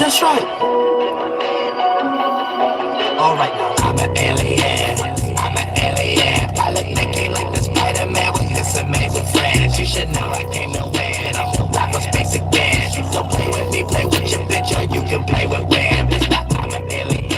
That's right. All right now. I'm an alien. I'm an alien. I look naked like the Spider-Man with his amazing friends. You should know I came to win. I'm the rapper space again. Don't play with me, play with your bitch, or you can play with Wham. I'm an alien.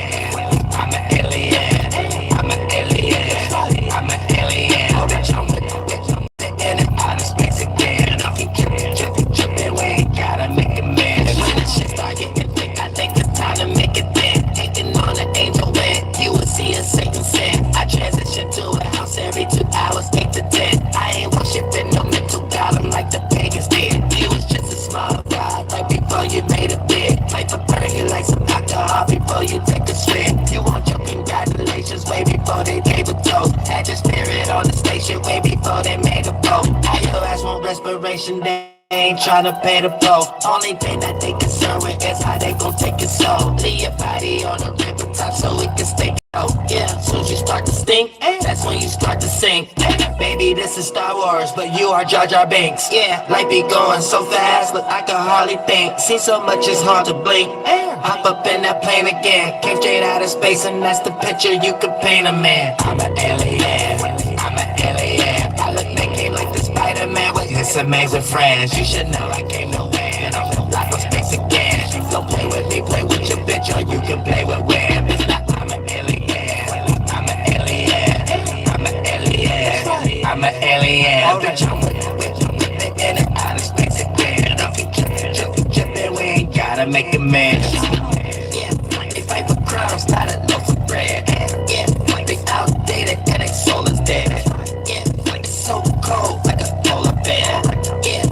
I'm an alien. I'm an alien. I'm an alien. Oh, bitch, I'm with the bitch. I'm in and out of space again. I'll keep tripping. We ain't gotta make a man. And when the shit start getting thick, I think it's time to make it thick. Hating on an angel when you will see a Satan sin. I transition to a house every 2 hours, 8 to 10. I ain't worshiping no mental god, I'm like the pagans did. You was just a small god, like before you made it big. Like to burn you like some alcohol before you take a swig. You want your congratulations way before they gave a toast. Had your spirit on the station way before they made a vote. Now your ass want respiration, they ain't tryna pay the bill. Only thing that they concerned with is how they gon' take your soul. Leave your body on the river top so it can stay out. Yeah, soon as you start to stink, that's when you start to sink. Baby, this is Star Wars, but you are Jar Jar Binks. Yeah, life be going so fast, look, I can hardly think. See so much, it's hard to blink. Hop up in that plane again. Came straight out of space, and that's the picture you could paint a man. I'm an alien. I'm an alien. I look naked like the Spider-Man with his amazing friends. You should know I came to win. I'm the life of space again. Don't play with me, play with your bitch, or you can play with Wham. It's not, I'm an alien. I'm an alien. I'm an alien. I'm an alien. Bitch, I'm with the in and out of space again. I'll be tripping. We ain't gotta make a man. Yeah, they fight for crumbs, not a loaf of bread. Yeah, they outdated and their soul is dead. Yeah, it's so cold like a polar bear. Yeah,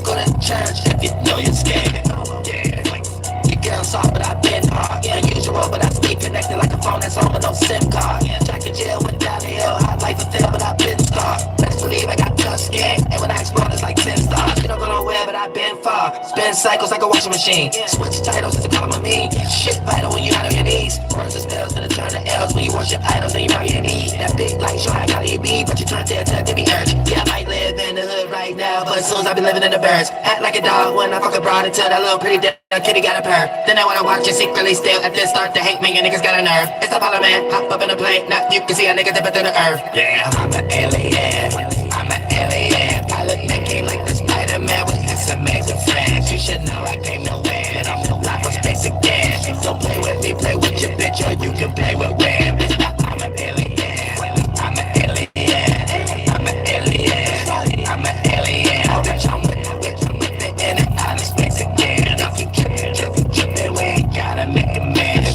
go to church if you know you're scared. Yeah, your girl soft but I've been hard. Yeah, unusual but I stay connected like a phone that's on with no SIM card. Yeah, Jack and Jill went down the hill, hot life a fail but I've been scarred. Best believe I got just scared, and when I explode it's like 10 stars. You don't go nowhere but I've been far. Spin cycles like a washing machine. Switch titles is the color of me. Shit vital when you out on your knees. Words and spells gonna turn to L's when you worship idols and you bury your knee. That big light show how gotta you be, but you trying to tell to be urged. Yeah, I might live in the hood right now, but as soon as I be living in the birds. Act like a dog when I fuck abroad until that little pretty kitty got a purr. Then I wanna watch you secretly still and then start to hate me. Your niggas got a nerve. It's the Parliament, hop up in a plane. Now you can see a nigga dipping through the earth. Yeah, I'm an alien. I'm an alien. I look naked like the Spider-Man with his amazing friends. You should know I came to win. I'm the life of space again. Don't play with me, play with your bitch, or you can play with Wham. I'm an alien. I'm an alien. I'm an alien. I'm an alien. Oh, bitch, I'm with the in and out of space again. I'll keep tripping. We ain't gotta make a man.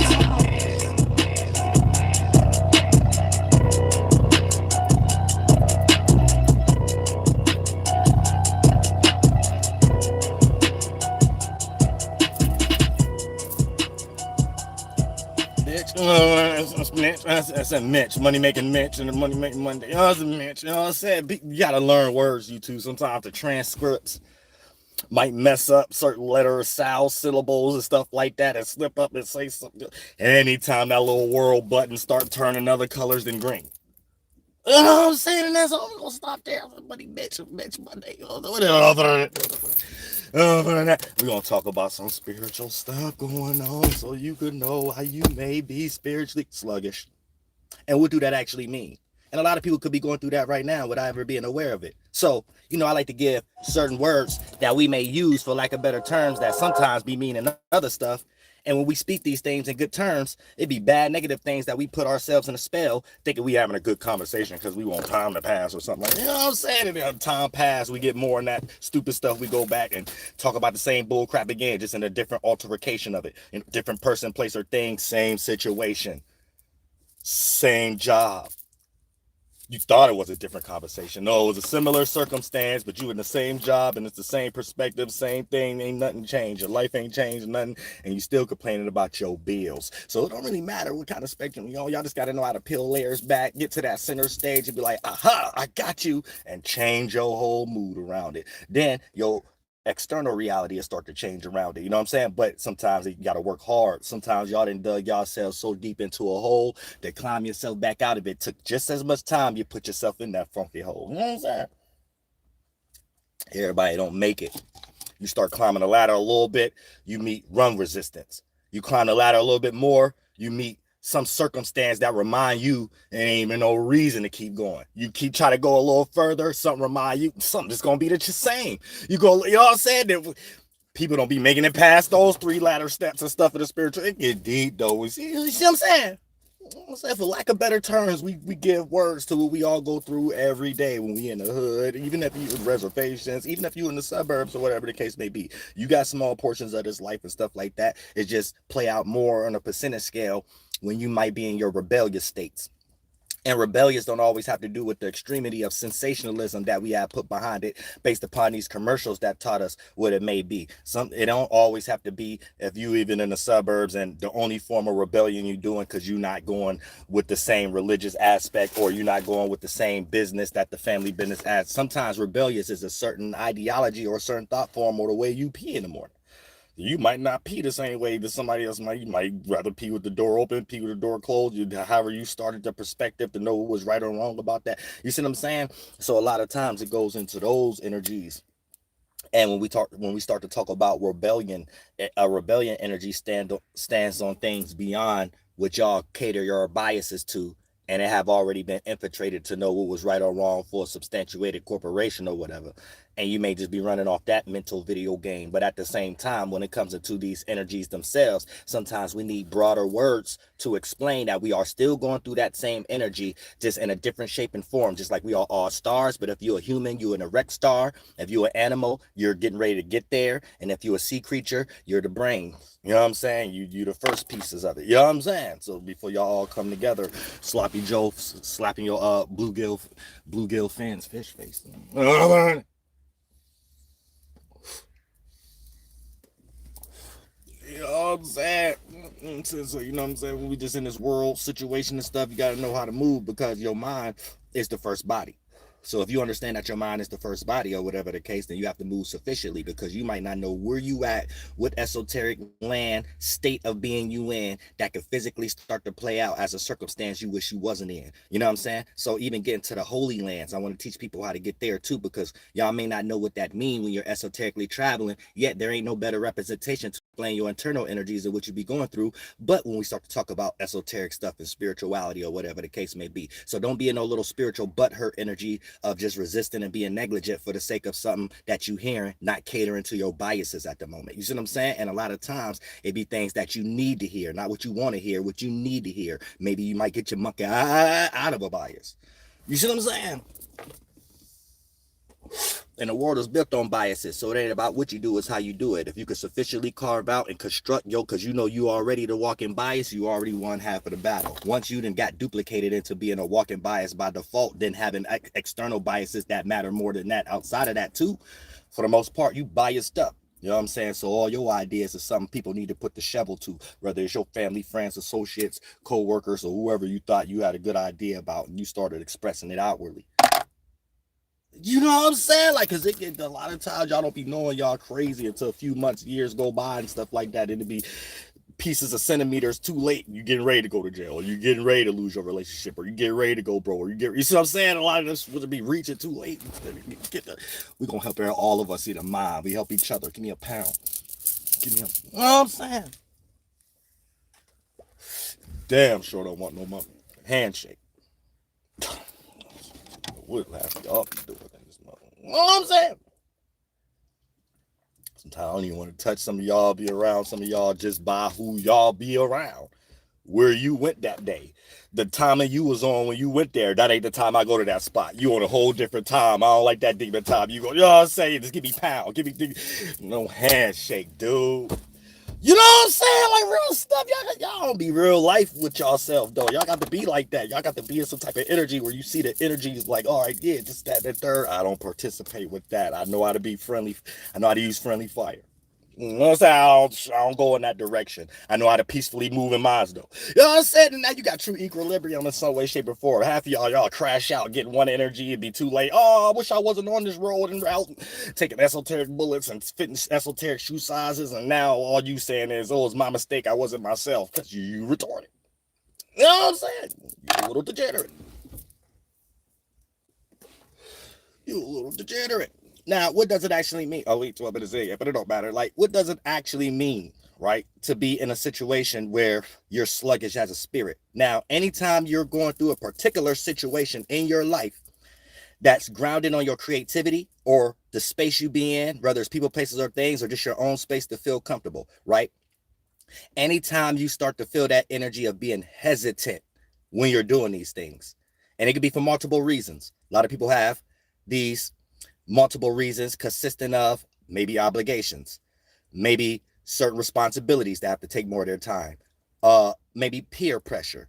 That's a Mitch, money making Mitch, and the money making Monday. That's a Mitch. You know what I'm saying? You gotta learn words, you two. Sometimes the transcripts might mess up certain letters, sounds, syllables, and stuff like that, and slip up and say something. Anytime that little world button start turning other colors than green. You know what I'm saying? And that's all. We're gonna stop there. Money, Mitch, Monday. We're gonna talk about some spiritual stuff going on so you could know how you may be spiritually sluggish. And what do that actually mean? And a lot of people could be going through that right now without ever being aware of it. So, I like to give certain words that we may use, for lack of better terms, that sometimes be meaning other stuff. And when we speak these things in good terms, it'd be bad, negative things that we put ourselves in a spell, thinking we having a good conversation because we want time to pass or something like that. You know what I'm saying? And time pass, we get more in that stupid stuff. We go back and talk about the same bull crap again, just in a different altercation of it. In different person, place, or thing, same situation, same job. You thought it was a different conversation. No, it was a similar circumstance, but you in the same job and it's the same perspective, same thing. Ain't nothing changed. Your life ain't changed, nothing, and you still complaining about your bills. So it don't really matter what kind of spectrum. Y'all just got to know how to peel layers back, get to that center stage and be like, aha, I got you, and change your whole mood around it. Then your external reality will start to change around it. You know what I'm saying? But sometimes you got to work hard. Sometimes y'all done dug yourselves so deep into a hole that climb yourself back out of it took just as much time you put yourself in that funky hole. You know what I'm saying? Everybody don't make it. You start climbing the ladder a little bit, you meet run resistance. You climb the ladder a little bit more, you meet some circumstance that remind you there ain't even no reason to keep going. You keep trying to go a little further, something remind you, something that's gonna be the same. You go, you know what I'm saying? That people don't be making it past those 3 ladder steps and stuff in the spiritual. It get deep though. You see what I'm saying? For lack of better terms, we give words to what we all go through every day when we in the hood, even if you in reservations, even if you in the suburbs or whatever the case may be. You got small portions of this life and stuff like that. It just play out more on a percentage scale when you might be in your rebellious states. And rebellious don't always have to do with the extremity of sensationalism that we have put behind it based upon these commercials that taught us what it may be. It don't always have to be if you even in the suburbs and the only form of rebellion you're doing because you're not going with the same religious aspect or you're not going with the same business that the family business has. Sometimes rebellious is a certain ideology or a certain thought form or the way you pee in the morning. You might not pee the same way that somebody else might. You might rather pee with the door open, pee with the door closed. However you started the perspective to know what was right or wrong about that. You see what I'm saying? So a lot of times it goes into those energies. And when we start to talk about rebellion, a rebellion energy stands on things beyond what y'all cater your biases to, and it have already been infiltrated to know what was right or wrong for a substantiated corporation or whatever. And you may just be running off that mental video game. But at the same time, when it comes into these energies themselves, sometimes we need broader words to explain that we are still going through that same energy, just in a different shape and form, just like we are all stars. But if you're a human, you're an erect star. If you're an animal, you're getting ready to get there. And if you're a sea creature, you're the brain. You know what I'm saying? You the first pieces of it. You know what I'm saying? So before y'all all come together, Sloppy Joe slapping your bluegill fans fish face. You know what I'm saying? So, you know what I'm saying? When we just in this world situation and stuff, you got to know how to move because your mind is the first body. So if you understand that your mind is the first body or whatever the case, then you have to move sufficiently because you might not know where you at, what esoteric land, state of being you in that could physically start to play out as a circumstance you wish you wasn't in. You know what I'm saying? So even getting to the holy lands, I want to teach people how to get there too because y'all may not know what that means when you're esoterically traveling, yet there ain't no better representation to explain your internal energies and what you be going through. But when we start to talk about esoteric stuff and spirituality or whatever the case may be. So don't be in no little spiritual butthurt energy of just resisting and being negligent for the sake of something that you hearing, not catering to your biases at the moment. You see what I'm saying? And a lot of times it be things that you need to hear, not what you want to hear, what you need to hear. Maybe you might get your monkey out of a bias. You see what I'm saying? And the world is built on biases, so it ain't about what you do, it's how you do it. If you can sufficiently carve out and construct because you know you already the walking bias, you already won half of the battle. Once you then got duplicated into being a walking bias by default, then having external biases that matter more than that outside of that too, for the most part, you biased up. You know what I'm saying? So all your ideas is something people need to put the shovel to, whether it's your family, friends, associates, co-workers, or whoever you thought you had a good idea about, and you started expressing it outwardly. You know what I'm saying? Like, cause it get a lot of times y'all don't be knowing y'all crazy until a few months, years go by and stuff like that. It'll be pieces of centimeters too late. You getting ready to go to jail, or you getting ready to lose your relationship, or you getting ready to go bro, or you see what I'm saying? A lot of this would be reaching too late. We gonna help all of us see the mind. We help each other. Give me a pound. Give me a. You know what I'm saying? Damn sure don't want no money. Handshake. What have y'all be doing in this mother? You know what I'm saying? Sometimes I don't even want to touch some of y'all, be around some of y'all just by who y'all be around. Where you went that day. The timing you was on when you went there, that ain't the time I go to that spot. You on a whole different time. I don't like that demon time. You go, you know what I'm saying? Just give me pound. Give me no handshake, dude. You know what I'm saying? Like real stuff. Y'all don't be real life with y'allself, though. Y'all got to be like that. Y'all got to be in some type of energy where you see the energy is like, all right, yeah, just that, that third. I don't participate with that. I know how to be friendly. I know how to use friendly fire. You know what I'm saying? I don't go in that direction. I know how to peacefully move in mine, though. You know what I'm saying? And now you got true equilibrium in some way, shape, or form. Half of y'all crash out, getting one energy, it'd be too late. Oh, I wish I wasn't on this road and route, taking esoteric bullets and fitting esoteric shoe sizes, and now all you saying is, oh, it's my mistake, I wasn't myself, because you retarded. You know what I'm saying? You a little degenerate. You a little degenerate. Now, what does it actually mean? Oh, wait, 12 minutes in, yeah, but it don't matter. Like, what does it actually mean, right? To be in a situation where you're sluggish as a spirit. Now, anytime you're going through a particular situation in your life that's grounded on your creativity or the space you be in, whether it's people, places, or things, or just your own space to feel comfortable, right? Anytime you start to feel that energy of being hesitant when you're doing these things, and it could be for multiple reasons. A lot of people have these multiple reasons consisting of maybe obligations, maybe certain responsibilities that have to take more of their time, maybe peer pressure,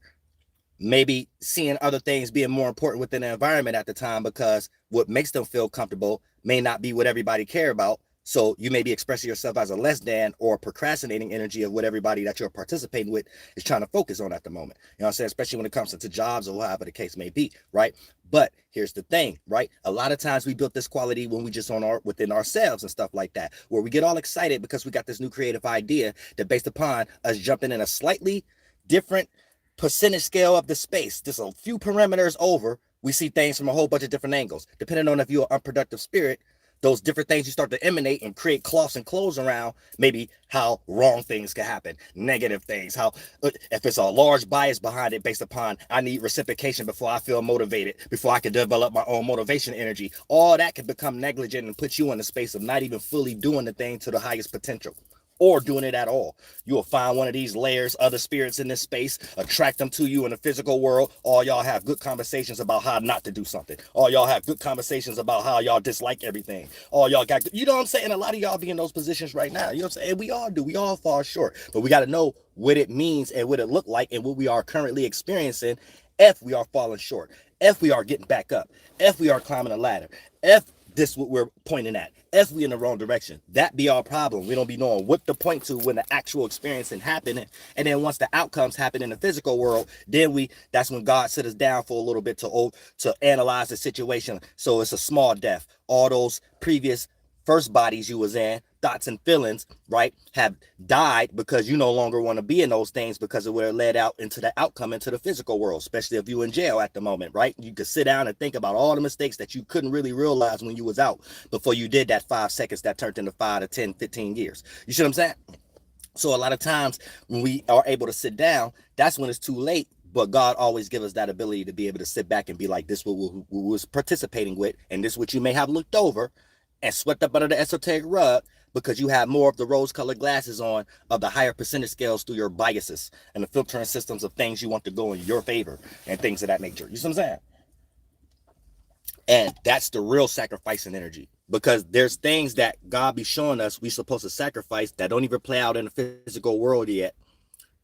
maybe seeing other things being more important within the environment at the time because what makes them feel comfortable may not be what everybody care about. So you may be expressing yourself as a less than or procrastinating energy of what everybody that you're participating with is trying to focus on at the moment. You know what I'm saying? Especially when it comes to jobs or whatever the case may be, right? But here's the thing, right? A lot of times we built this quality when we just within ourselves and stuff like that, where we get all excited because we got this new creative idea that based upon us jumping in a slightly different percentage scale of the space, just a few parameters over, we see things from a whole bunch of different angles. Depending on if you're an unproductive spirit, those different things you start to emanate and create cloths and clothes around maybe how wrong things can happen, negative things, how if it's a large bias behind it based upon I need reciprocation before I feel motivated, before I can develop my own motivation energy, all that can become negligent and put you in the space of not even fully doing the thing to the highest potential or doing it at all. You will find one of these layers, other spirits in this space, attract them to you in the physical world. All y'all have good conversations about how not to do something. All y'all have good conversations about how y'all dislike everything. All y'all got, you know what I'm saying? A lot of y'all be in those positions right now. You know what I'm saying? And we all do. We all fall short. But we got to know what it means and what it look like and what we are currently experiencing if we are falling short, if we are getting back up, if we are climbing a ladder, if this what we're pointing at, if we in the wrong direction. That be our problem. We don't be knowing what to point to when the actual experiencing happening. And then once the outcomes happen in the physical world, then that's when God sit us down for a little bit to analyze the situation. So it's a small death. All those previous first bodies you was in, thoughts and feelings, right, have died because you no longer want to be in those things because it would have led out into the outcome into the physical world, especially if you in jail at the moment, right? You could sit down and think about all the mistakes that you couldn't really realize when you was out before you did that 5 seconds that turned into 5 to 10, 15 years. You see what I'm saying? So a lot of times when we are able to sit down, that's when it's too late. But God always gives us that ability to be able to sit back and be like, this what we was participating with, and this what you may have looked over and swept up under the esoteric rug because you have more of the rose-colored glasses on of the higher percentage scales through your biases and the filtering systems of things you want to go in your favor and things of that nature. You see what I'm saying? And that's the real sacrificing energy, because there's things that God be showing us we supposed to sacrifice that don't even play out in the physical world yet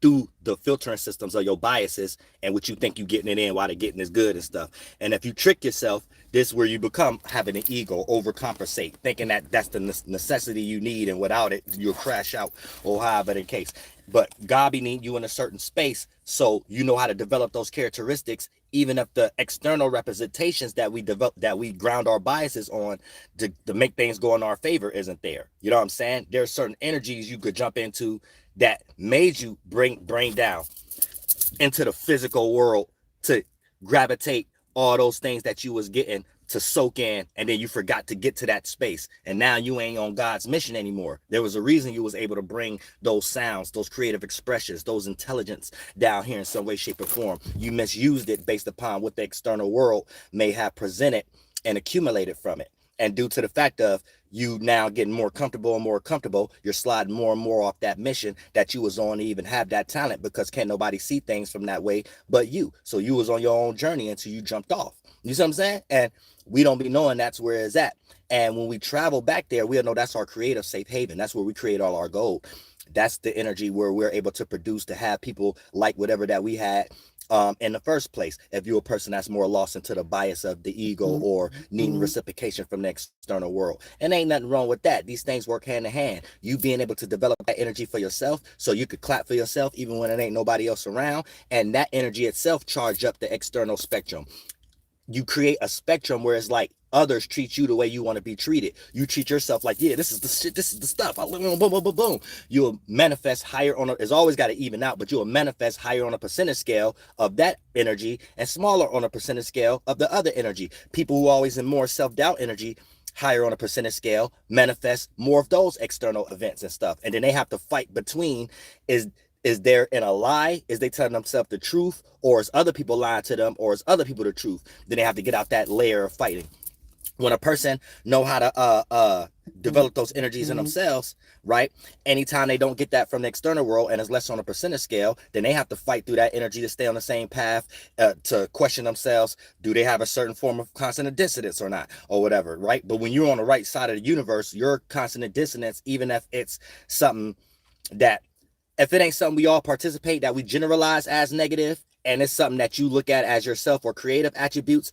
through the filtering systems of your biases and what you think you getting it in while they're getting is good and stuff. And if you trick yourself, this is where you become having an ego, overcompensate, thinking that that's the necessity you need, and without it, you'll crash out or however the case. But God be needing you in a certain space so you know how to develop those characteristics, even if the external representations that we develop, that we ground our biases on to make things go in our favor isn't there. You know what I'm saying? There's certain energies you could jump into that made you bring down into the physical world to gravitate all those things that you was getting to soak in, and then you forgot to get to that space, and now you ain't on God's mission anymore. There was a reason you was able to bring those sounds, those creative expressions, those intelligence down here in some way, shape, or form. You misused it based upon what the external world may have presented and accumulated from it. And due to the fact of you now getting more comfortable and more comfortable, you're sliding more and more off that mission that you was on to even have that talent, because can't nobody see things from that way but you. So you was on your own journey until you jumped off. You see what I'm saying? And we don't be knowing that's where it's at. And when we travel back there, we'll know that's our creative safe haven. That's where we create all our gold. That's the energy where we're able to produce, to have people like whatever that we had in the first place. If you're a person that's more lost into the bias of the ego or needing reciprocation from the external world, and ain't nothing wrong with that. These things work hand in hand. You being able to develop that energy for yourself so you could clap for yourself even when it ain't nobody else around, and that energy itself charge up the external spectrum. You create a spectrum where it's like others treat you the way you want to be treated. You treat yourself like, yeah, this is the shit, this is the stuff. Boom, boom, boom, boom, boom. You'll manifest higher on it's always got to even out, but you'll manifest higher on a percentage scale of that energy and smaller on a percentage scale of the other energy. People who are always in more self-doubt energy higher on a percentage scale manifest more of those external events and stuff. And then they have to fight between is there in a lie? Is they telling themselves the truth? Or is other people lying to them? Or is other people the truth? Then they have to get out that layer of fighting. When a person know how to develop those energies in themselves, right? Anytime they don't get that from the external world and it's less on a percentage scale, then they have to fight through that energy to stay on the same path, to question themselves. Do they have a certain form of consonant dissonance or not, or whatever, right? But when you're on the right side of the universe, your consonant dissonance, even if it's something that, if it ain't something we all participate, that we generalize as negative, and it's something that you look at as yourself or creative attributes,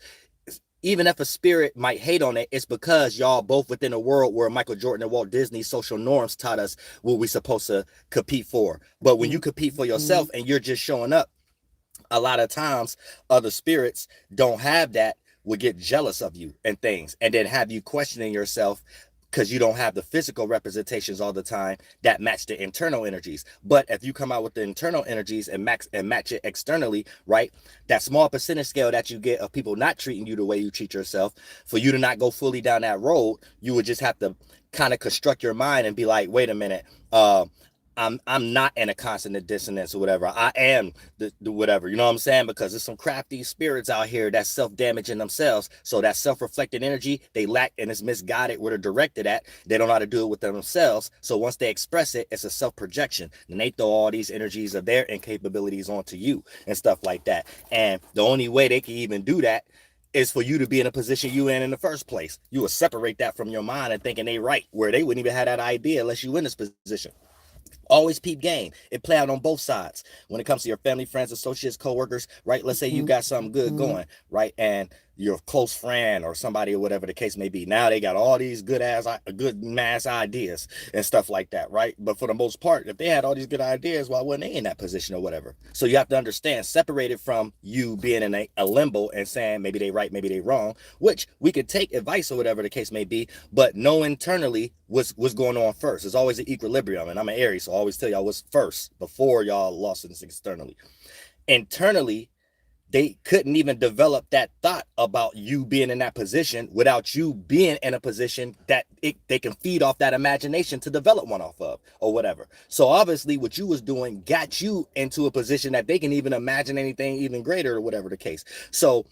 even if a spirit might hate on it, it's because y'all both within a world where Michael Jordan and Walt Disney's social norms taught us what we're supposed to compete for. But when you compete for yourself and you're just showing up, a lot of times other spirits don't have that, would get jealous of you and things, and then have you questioning yourself because you don't have the physical representations all the time that match the internal energies. But if you come out with the internal energies and match it externally, right? That small percentage scale that you get of people not treating you the way you treat yourself, for you to not go fully down that road, you would just have to kind of construct your mind and be like, wait a minute, I'm not in a consonant dissonance or whatever. I am the whatever, you know what I'm saying? Because there's some crafty spirits out here that's self-damaging themselves. So that self-reflected energy they lack and it's misguided where they're directed at. They don't know how to do it with themselves. So once they express it, it's a self-projection. And they throw all these energies of their incapabilities onto you and stuff like that. And the only way they can even do that is for you to be in a position you in the first place. You will separate that from your mind and thinking they right, where they wouldn't even have that idea unless you in this position. Always peep game. It play out on both sides when it comes to your family, friends, associates, co-workers, right? Let's say you got something good going, right? And your close friend or somebody or whatever the case may be. Now they got all these good mass ideas and stuff like that, right? But for the most part, if they had all these good ideas, why wasn't they in that position or whatever? So you have to understand, separated from you being in a limbo and saying maybe they right, maybe they wrong, which we could take advice or whatever the case may be, but know internally what's going on first. There's always an equilibrium, and I'm an Aries, so I always tell y'all what's first before y'all lost this externally. Internally, they couldn't even develop that thought about you being in that position without you being in a position that they can feed off that imagination to develop one off of or whatever. So obviously what you was doing got you into a position that they can even imagine anything even greater or whatever the case. So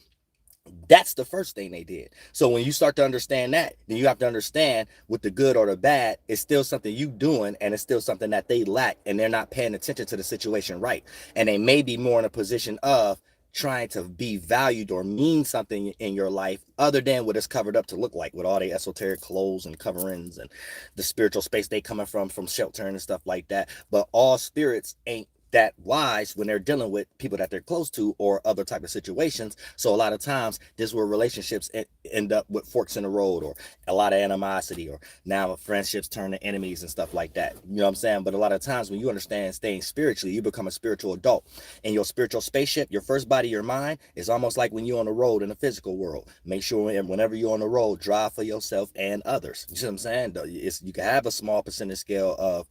that's the first thing they did. So when you start to understand that, then you have to understand with the good or the bad, it's still something you doing and it's still something that they lack and they're not paying attention to the situation right. And they may be more in a position of trying to be valued or mean something in your life other than what it's covered up to look like with all the esoteric clothes and coverings and the spiritual space they coming from shelter and stuff like that. But all spirits ain't that wise when they're dealing with people that they're close to or other type of situations. So a lot of times this is where relationships end up with forks in the road or a lot of animosity, or now friendships turn to enemies and stuff like that. You know what I'm saying? But a lot of times when you understand staying spiritually, you become a spiritual adult. And your spiritual spaceship, your first body, your mind, is almost like when you're on the road in the physical world. Make sure whenever you're on the road, drive for yourself and others. You see what I'm saying? You can have a small percentage scale of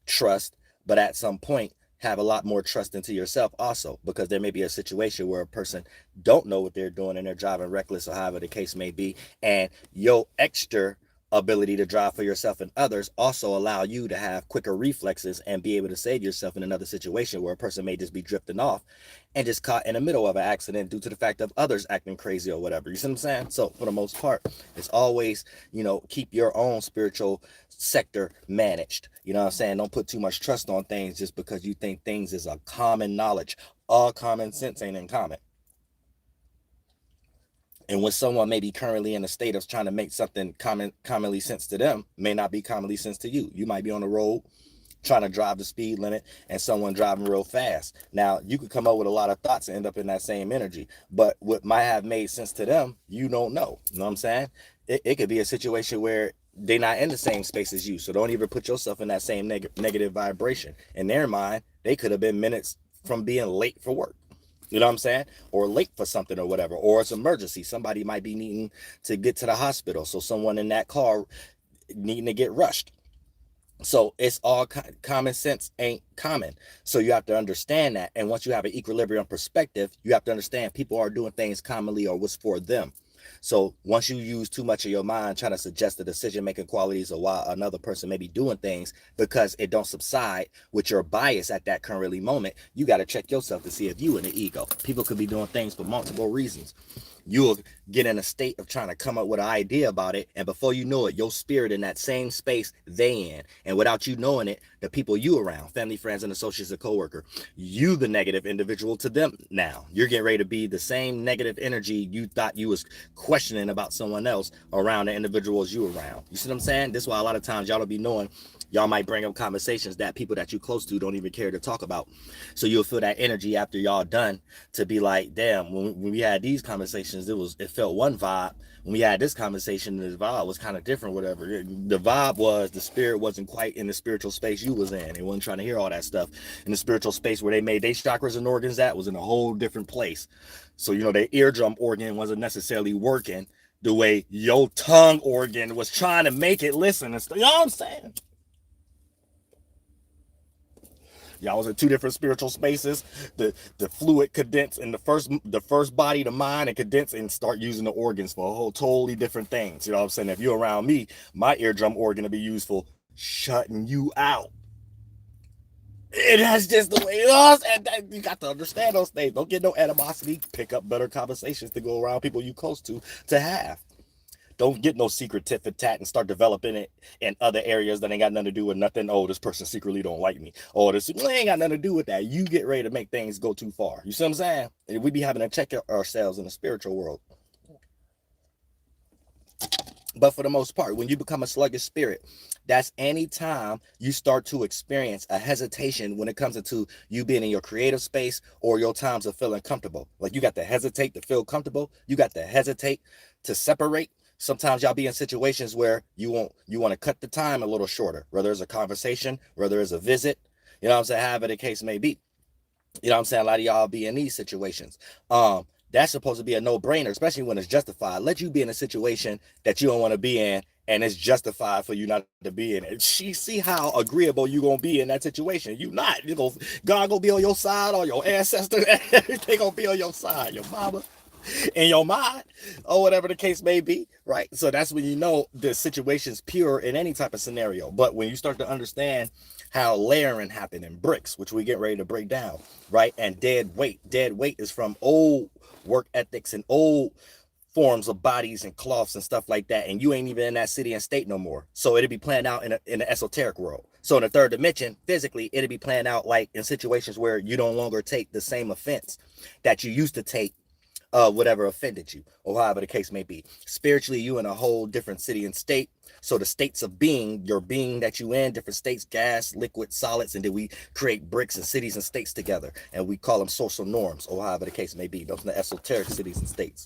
trust, but at some point have a lot more trust into yourself also, because there may be a situation where a person don't know what they're doing and they're driving reckless or however the case may be, and your extra ability to drive for yourself and others also allow you to have quicker reflexes and be able to save yourself in another situation where a person may just be drifting off and just caught in the middle of an accident due to the fact of others acting crazy or whatever. You see what I'm saying? So for the most part, it's always, keep your own spiritual sector managed. You know what I'm saying? Don't put too much trust on things just because you think things is a common knowledge. All common sense ain't in common. And when someone may be currently in a state of trying to make something commonly sense to them, may not be commonly sense to you. You might be on the road trying to drive the speed limit and someone driving real fast. Now, you could come up with a lot of thoughts and end up in that same energy, but what might have made sense to them, you don't know. You know what I'm saying? It could be a situation where they're not in the same space as you, so don't even put yourself in that same negative vibration. In their mind, they could have been minutes from being late for work. You know what I'm saying? Or late for something or whatever. Or it's emergency. Somebody might be needing to get to the hospital. So someone in that car needing to get rushed. So it's all common sense ain't common. So you have to understand that. And once you have an equilibrium perspective, you have to understand people are doing things commonly or what's for them. So once you use too much of your mind trying to suggest the decision-making qualities of why another person may be doing things because it don't subside with your bias at that currently moment, you got to check yourself to see if you in the ego. People could be doing things for multiple reasons. You'll get in a state of trying to come up with an idea about it, and before you know it, your spirit in that same space they in, and without you knowing it, the people you around, family, friends, and associates, a coworker, you the negative individual to them. Now you're getting ready to be the same negative energy you thought you was questioning about someone else around the individuals you around. You see what I'm saying? This is why a lot of times y'all don't be knowing. Y'all might bring up conversations that people that you close to don't even care to talk about. So you'll feel that energy after y'all done to be like, damn, when we had these conversations, it felt one vibe. When we had this conversation, the vibe was kind of different, whatever. The vibe was the spirit wasn't quite in the spiritual space you was in. They wasn't trying to hear all that stuff. In the spiritual space where they made their chakras and organs at was in a whole different place. So, you know, their eardrum organ wasn't necessarily working the way your tongue organ was trying to make it listen and stuff. You know what I'm saying? Y'all was in two different spiritual spaces. The fluid condense in the first body, the mind, and condense and start using the organs for a whole totally different things. You know what I'm saying? If you're around me, my eardrum organ will be used for shutting you out. It has just the way it is, and you got to understand those things. Don't get no animosity. Pick up better conversations to go around people you close to have. Don't get no secret tit for tat and start developing it in other areas that ain't got nothing to do with nothing. Oh, this person secretly don't like me. Oh, this ain't got nothing to do with that. You get ready to make things go too far. You see what I'm saying? And we be having to check ourselves in the spiritual world. But for the most part, when you become a sluggish spirit, that's any time you start to experience a hesitation when it comes into you being in your creative space or your times of feeling comfortable. Like you got to hesitate to feel comfortable. You got to hesitate to separate. Sometimes y'all be in situations where you want to cut the time a little shorter, whether it's a conversation, whether it's a visit, you know what I'm saying, however the case may be. You know what I'm saying? A lot of y'all be in these situations. That's supposed to be a no-brainer, especially when it's justified. Let you be in a situation that you don't want to be in, and it's justified for you not to be in it. See how agreeable you gonna be in that situation. You not. God gonna be on your side, or your ancestors, everything gonna be on your side. Your mama in your mind, or whatever the case may be, right? So that's when you know the situation's pure in any type of scenario. But when you start to understand how layering happened in bricks, which we get ready to break down, right? And dead weight is from old work ethics and old forms of bodies and cloths and stuff like that, and you ain't even in that city and state no more. So it'll be playing out in the esoteric world. So in the third dimension, physically, it'll be playing out like in situations where you no longer take the same offense that you used to take, whatever offended you, or however the case may be. Spiritually, you in a whole different city and state. So the states of being, your being that you in, different states, gas, liquid, solids, and then we create bricks and cities and states together, and we call them social norms, or however the case may be. Those are the esoteric cities and states,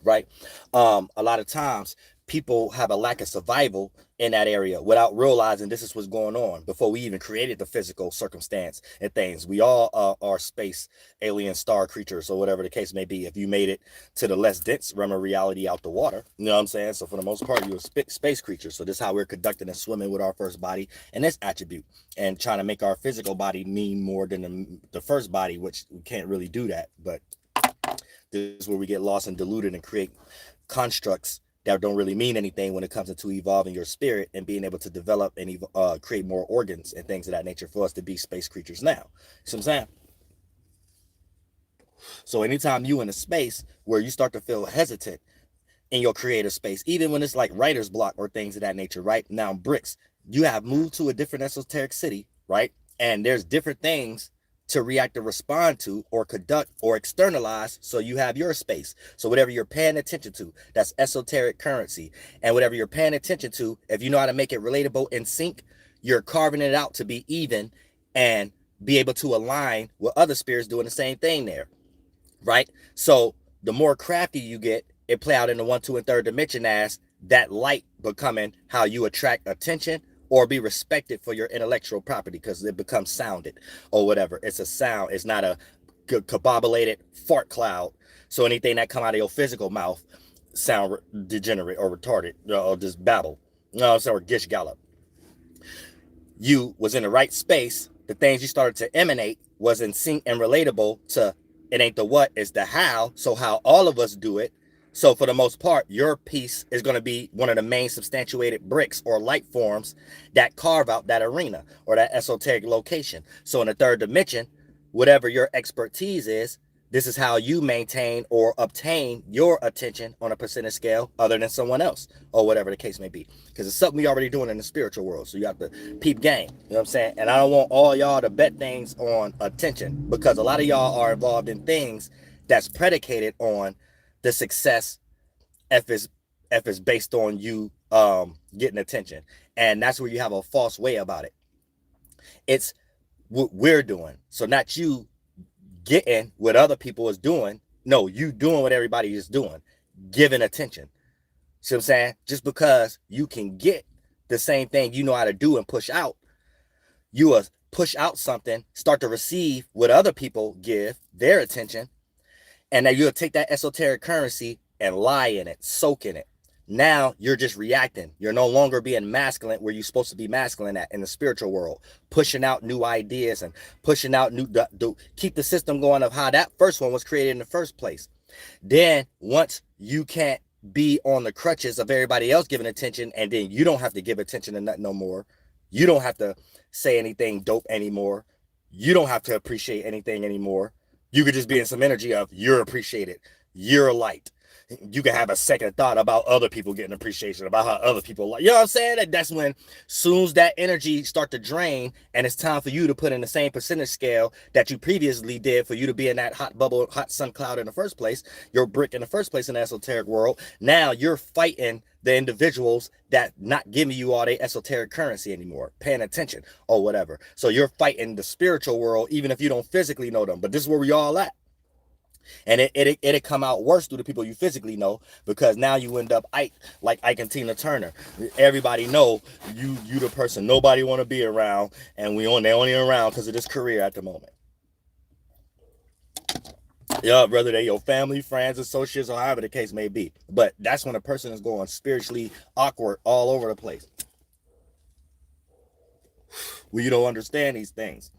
right? A lot of times people have a lack of survival in that area without realizing this is what's going on before we even created the physical circumstance and things. We all are space alien star creatures, or whatever the case may be. If you made it to the less dense realm of reality out the water, you know what I'm saying? So for the most part, you're a space creature. So this is how we're conducting and swimming with our first body and this attribute, and trying to make our physical body mean more than the first body, which we can't really do that. But this is where we get lost and diluted and create constructs that don't really mean anything when it comes into evolving your spirit and being able to develop and create more organs and things of that nature for us to be space creatures now. See what I'm saying? So anytime you in a space where you start to feel hesitant in your creative space, even when it's like writer's block or things of that nature, right? Now, bricks, you have moved to a different esoteric city, right? And there's different things to react or respond to or conduct or externalize, so you have your space. So whatever you're paying attention to, that's esoteric currency. And whatever you're paying attention to, if you know how to make it relatable and sync, you're carving it out to be even and be able to align with other spirits doing the same thing there, right? So the more crafty you get, it play out in the 1, 2, and 3rd dimension as that light becoming how you attract attention or be respected for your intellectual property, because it becomes sounded or whatever. It's a sound. It's not a cabobulated fart cloud. So anything that come out of your physical mouth sound degenerate or retarded, or just babble, or gish gallop. You was in the right space. The things you started to emanate was in sync and relatable to, it ain't the what, it's the how. So how all of us do it So for the most part, your piece is going to be one of the main substantiated bricks or light forms that carve out that arena or that esoteric location. So in the third dimension, whatever your expertise is, this is how you maintain or obtain your attention on a percentage scale other than someone else or whatever the case may be. Because it's something we already doing in the spiritual world. So you have to peep game. You know what I'm saying? And I don't want all y'all to bet things on attention, because a lot of y'all are involved in things that's predicated on the success if it's based on you getting attention. And that's where you have a false way about it. It's what we're doing. So not you getting what other people is doing. No, you doing what everybody is doing, giving attention. See what I'm saying? Just because you can get the same thing you know how to do and push out, you will push out something, start to receive what other people give their attention, and then you'll take that esoteric currency and lie in it, soak in it. Now you're just reacting. You're no longer being masculine where you're supposed to be masculine at in the spiritual world, pushing out new ideas and pushing out new, keep the system going of how that first one was created in the first place. Then once you can't be on the crutches of everybody else giving attention, and then you don't have to give attention to nothing no more. You don't have to say anything dope anymore. You don't have to appreciate anything anymore. You could just be in some energy of you're appreciated, you're light. You can have a second thought about other people getting appreciation, about how other people like, you know what I'm saying? That's when soon as that energy start to drain and it's time for you to put in the same percentage scale that you previously did for you to be in that hot bubble, hot sun cloud in the first place, your brick in the first place in the esoteric world. Now you're fighting the individuals that not giving you all their esoteric currency anymore, paying attention or whatever. So you're fighting the spiritual world, even if you don't physically know them. But this is where we all at. And it'll come out worse to the people you physically know, because now you end up like Ike and Tina Turner. Everybody know you the person nobody want to be around, and they only around because of this career at the moment. Yeah, whether they your family, friends, associates, or however the case may be. But that's when a person is going spiritually awkward all over the place. Well, you don't understand these things.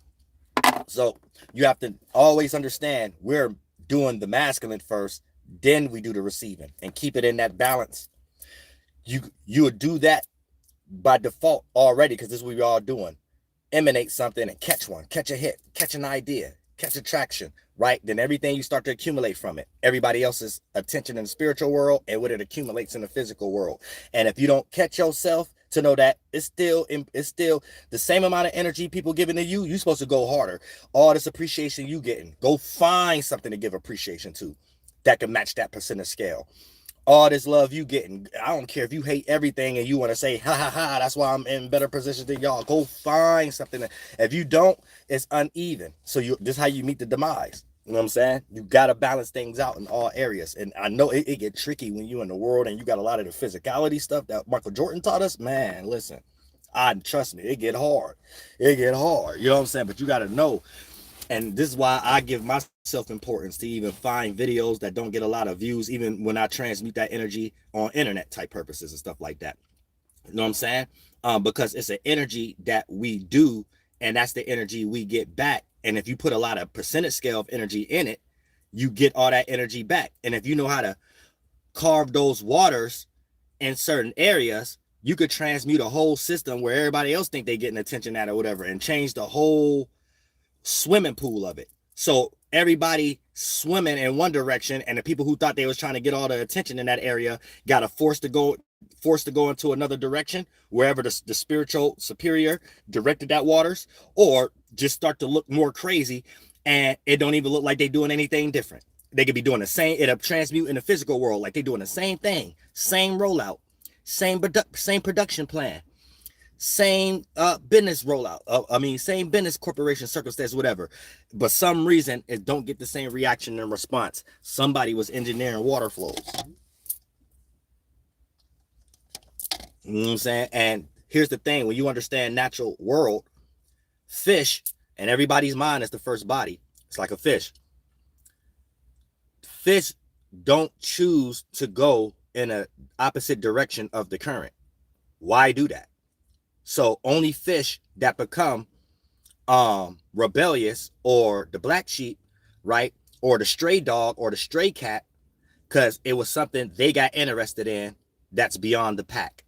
So you have to always understand we're doing the masculine first, then we do the receiving, and keep it in that balance. You would do that by default already, because this is what we're all doing. Emanate something and catch one, catch a hit, catch an idea, catch attraction, right? Then everything you start to accumulate from it, everybody else's attention in the spiritual world and what it accumulates in the physical world. And if you don't catch yourself to know that it's still the same amount of energy people giving to you, you're supposed to go harder. All this appreciation you getting, go find something to give appreciation to that can match that percentage scale. All this love you getting, I don't care if you hate everything and you want to say, ha ha ha, that's why I'm in better position than y'all. Go find something. If you don't, it's uneven. So this is how you meet the demise. You know what I'm saying? You got to balance things out in all areas. And I know it get tricky when you're in the world and you got a lot of the physicality stuff that Michael Jordan taught us. Man, listen, trust me, it get hard. It get hard. You know what I'm saying? But you got to know. And this is why I give myself importance to even find videos that don't get a lot of views, even when I transmute that energy on internet type purposes and stuff like that. You know what I'm saying? Because it's an energy that we do, and that's the energy we get back. And if you put a lot of percentage scale of energy in it, you get all that energy back. And if you know how to carve those waters in certain areas, you could transmute a whole system where everybody else think they getting attention at or whatever, and change the whole swimming pool of it. So everybody swimming in one direction, and the people who thought they was trying to get all the attention in that area got forced to go into another direction, wherever the spiritual superior directed that waters, or just start to look more crazy, and it don't even look like they doing anything different. They could be doing the same, it'll transmute in the physical world like they doing the same thing, same rollout, same production plan, same business rollout. Same business corporation circumstance, whatever. But some reason it don't get the same reaction and response. Somebody was engineering water flows. You know what I'm saying? And here's the thing: when you understand natural world, fish, and everybody's mind is the first body. It's like a fish. Fish don't choose to go in an opposite direction of the current. Why do that? So only fish that become rebellious, or the black sheep, right, or the stray dog or the stray cat, because it was something they got interested in that's beyond the pack.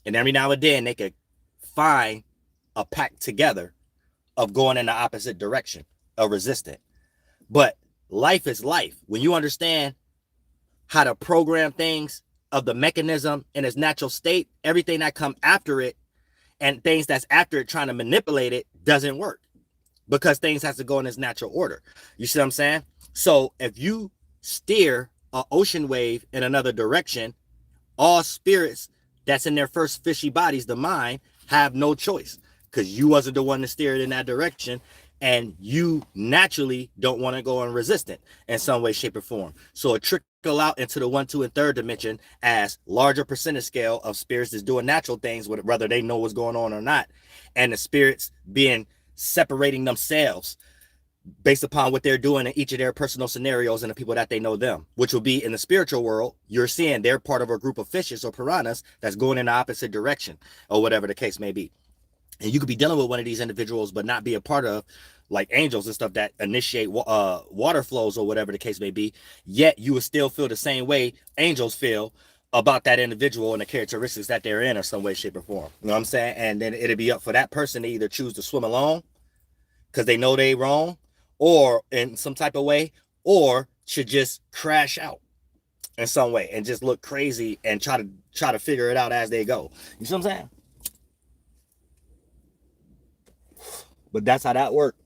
And every now and then they could find a pack together of going in the opposite direction, of resistant. But life is life. When you understand how to program things of the mechanism in its natural state, everything that come after it and things that's after it trying to manipulate it doesn't work, because things has to go in its natural order. You see what I'm saying? So if you steer an ocean wave in another direction, all spirits that's in their first fishy bodies, the mind, have no choice, because you wasn't the one to steer it in that direction, and you naturally don't want to go in resistant in some way, shape, or form. So it trickle out into the 1, 2, and 3rd dimension as larger percentage scale of spirits that's doing natural things, whether they know what's going on or not, and the spirits being separating themselves based upon what they're doing in each of their personal scenarios and the people that they know them, which will be in the spiritual world. You're seeing they're part of a group of fishes or piranhas that's going in the opposite direction, or whatever the case may be. And you could be dealing with one of these individuals, but not be a part of, like angels and stuff that initiate water flows or whatever the case may be. Yet you would still feel the same way angels feel about that individual and the characteristics that they're in, or some way, shape, or form. You know what I'm saying? And then it'll be up for that person to either choose to swim along because they know they wrong, or in some type of way, or should just crash out in some way and just look crazy and try to figure it out as they go. You see what I'm saying? But that's how that works,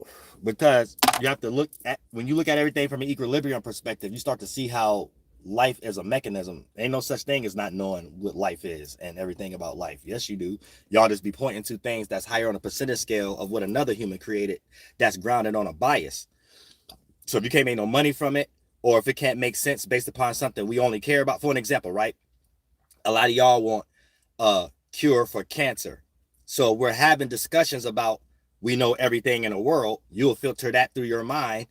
because you have to look at, when you look at everything from an equilibrium perspective, you start to see how life is a mechanism. Ain't no such thing as not knowing what life is and everything about life. Yes, you do. Y'all just be pointing to things that's higher on a percentage scale of what another human created, that's grounded on a bias. So if you can't make no money from it, or if it can't make sense based upon something we only care about, for an example, right? A lot of y'all want a cure for cancer. So we're having discussions about, we know everything in the world. You'll filter that through your mind,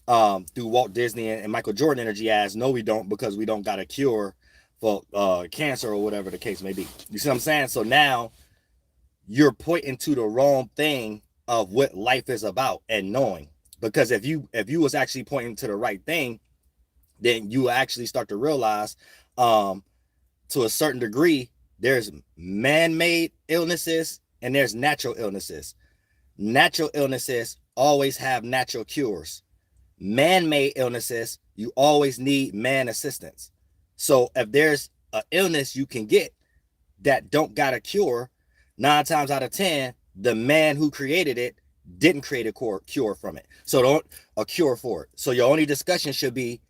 through Walt Disney and Michael Jordan energy as, no, we don't, because we don't got a cure for cancer or whatever the case may be. You see what I'm saying? So now you're pointing to the wrong thing of what life is about and knowing. Because if you was actually pointing to the right thing, then you actually start to realize, to a certain degree, there's man-made illnesses and there's natural illnesses. Natural illnesses always have natural cures. Man-made illnesses, you always need man assistance. So if there's an illness you can get that don't got a cure, 9 times out of 10, the man who created it didn't create a cure from it. So don't a cure for it. So your only discussion should be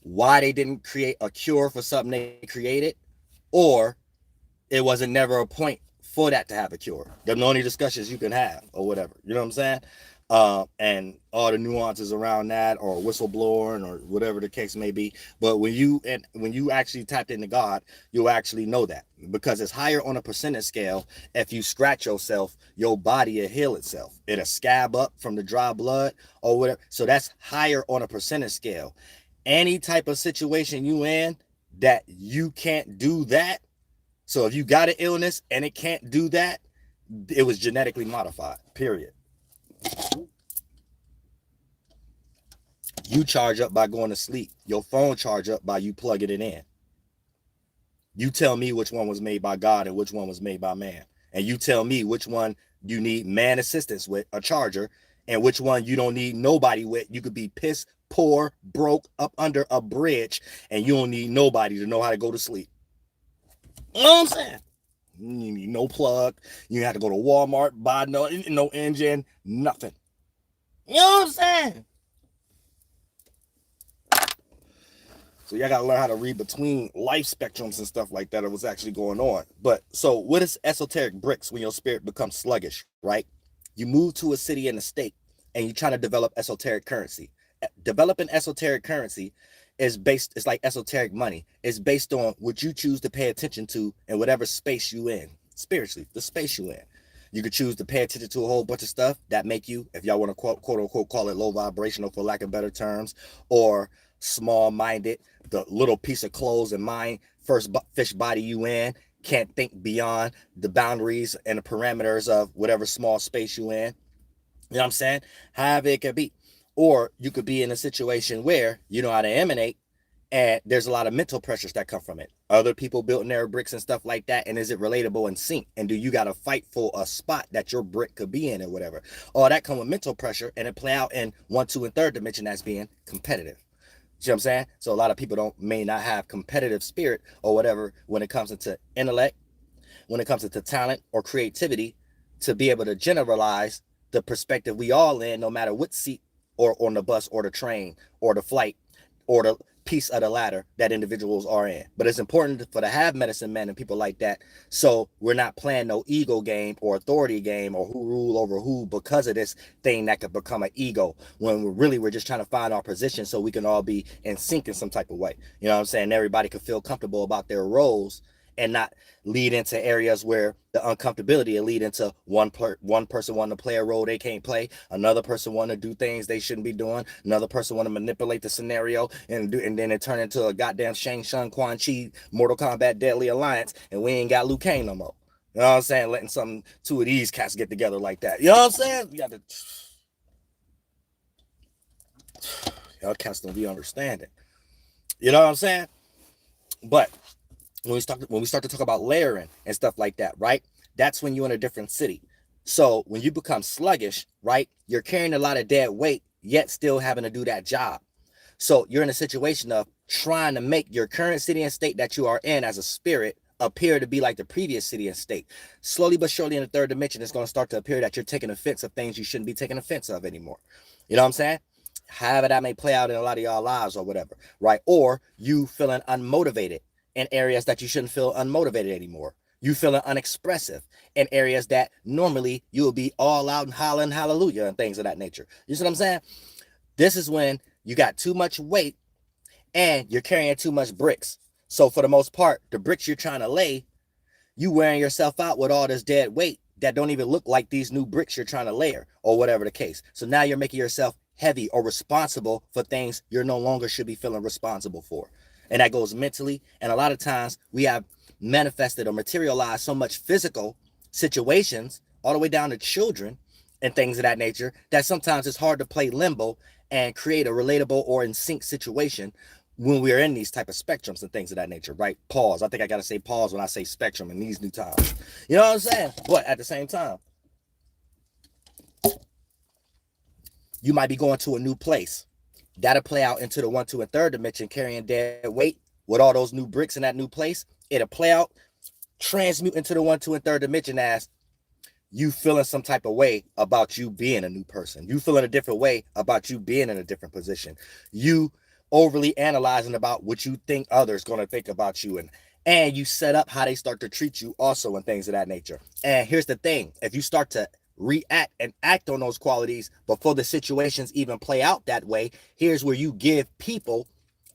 why they didn't create a cure for something they created, or it wasn't never a point for that to have a cure. They're the only discussions you can have, or whatever. You know what I'm saying? And all the nuances around that, or whistleblowing, or whatever the case may be. But when you actually tapped into God, you'll actually know that, because it's higher on a percentage scale. If you scratch yourself, your body will heal itself. It'll scab up from the dry blood or whatever. So that's higher on a percentage scale. Any type of situation you in that you can't do that. So if you got an illness and it can't do that, it was genetically modified, period. You charge up by going to sleep. Your phone charge up by you plugging it in. You tell me which one was made by God and which one was made by man. And you tell me which one you need man assistance with, a charger, and which one you don't need nobody with. You could be pissed, poor, broke, up under a bridge, and you don't need nobody to know how to go to sleep. You know what I'm saying? You need no plug. You have to go to Walmart, buy no engine, nothing. You know what I'm saying? So y'all gotta learn how to read between life spectrums and stuff like that, of what's actually going on. But so what is esoteric bricks when your spirit becomes sluggish, right? You move to a city and a state and you try to develop esoteric currency. Developing esoteric currency is based, it's like esoteric money. It's based on what you choose to pay attention to in whatever space you in, spiritually, the space you in. You could choose to pay attention to a whole bunch of stuff that make you, if y'all want to quote unquote call it low vibrational for lack of better terms, or small-minded, the little piece of clothes and mind, first fish body you in, can't think beyond the boundaries and the parameters of whatever small space you in. You know what I'm saying? However it could be. Or you could be in a situation where you know how to emanate And there's a lot of mental pressures that come from it. Other people building their bricks and stuff like that. And is it relatable and sync? And do you got to fight for a spot that your brick could be in or whatever? All that come with mental pressure, and it play out in 1, 2, and third dimension as being competitive. See what I'm saying? So a lot of people may not have competitive spirit or whatever when it comes into intellect, when it comes into talent or creativity, to be able to generalize the perspective we all in, no matter what seat or on the bus or the train or the flight or the piece of the ladder that individuals are in. But it's important for to have medicine men and people like that, so we're not playing no ego game or authority game or who rule over who because of this thing that could become an ego, when we're just trying to find our position so we can all be in sync in some type of way. You know what I'm saying? Everybody could feel comfortable about their roles and not lead into areas where the uncomfortability will lead into one person wanting to play a role they can't play, another person wanting to do things they shouldn't be doing, another person want to manipulate the scenario, and then it turn into a goddamn Shang Tsung Quan Chi Mortal Kombat Deadly Alliance, and we ain't got Liu Kang no more. You know what I'm saying? Letting two of these cats get together like that. You know what I'm saying? You got to, y'all cats don't be understanding. You know what I'm saying? But when we start to talk about layering and stuff like that, right? That's when you're in a different city. So when you become sluggish, right, you're carrying a lot of dead weight, yet still having to do that job. So you're in a situation of trying to make your current city and state that you are in as a spirit appear to be like the previous city and state. Slowly but surely in the third dimension, it's going to start to appear that you're taking offense of things you shouldn't be taking offense of anymore. You know what I'm saying? However that may play out in a lot of y'all lives or whatever, right? Or you feeling unmotivated in areas that you shouldn't feel unmotivated anymore. You feeling unexpressive in areas that normally you will be all out and hollering hallelujah and things of that nature. You see what I'm saying? This is when you got too much weight and you're carrying too much bricks. So for the most part, the bricks you're trying to lay, you wearing yourself out with all this dead weight that don't even look like these new bricks you're trying to layer or whatever the case. So now you're making yourself heavy or responsible for things you're no longer should be feeling responsible for. And that goes mentally. And a lot of times we have manifested or materialized so much physical situations all the way down to children and things of that nature that sometimes it's hard to play limbo and create a relatable or in sync situation when we're in these type of spectrums and things of that nature, right? Pause. I think I got to say pause when I say spectrum in these new times. You know what I'm saying? But at the same time, you might be going to a new place. That'll play out into the 1, 2, and third dimension, carrying dead weight with all those new bricks in that new place. It'll play out, transmute into the 1, 2, and third dimension as you feeling some type of way about you being a new person. You feeling a different way about you being in a different position. You overly analyzing about what you think others going to think about you, and you set up how they start to treat you also and things of that nature. And here's the thing. If you start to react and act on those qualities before the situations even play out that way, here's where you give people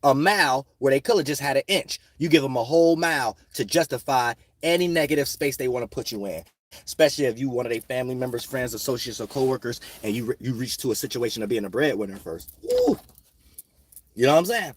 a mile where they could have just had an inch. You give them a whole mile to justify any negative space they want to put you in, especially if you one of their family members, friends, associates, or coworkers, and you reach to a situation of being a breadwinner first. Woo! You know what I'm saying?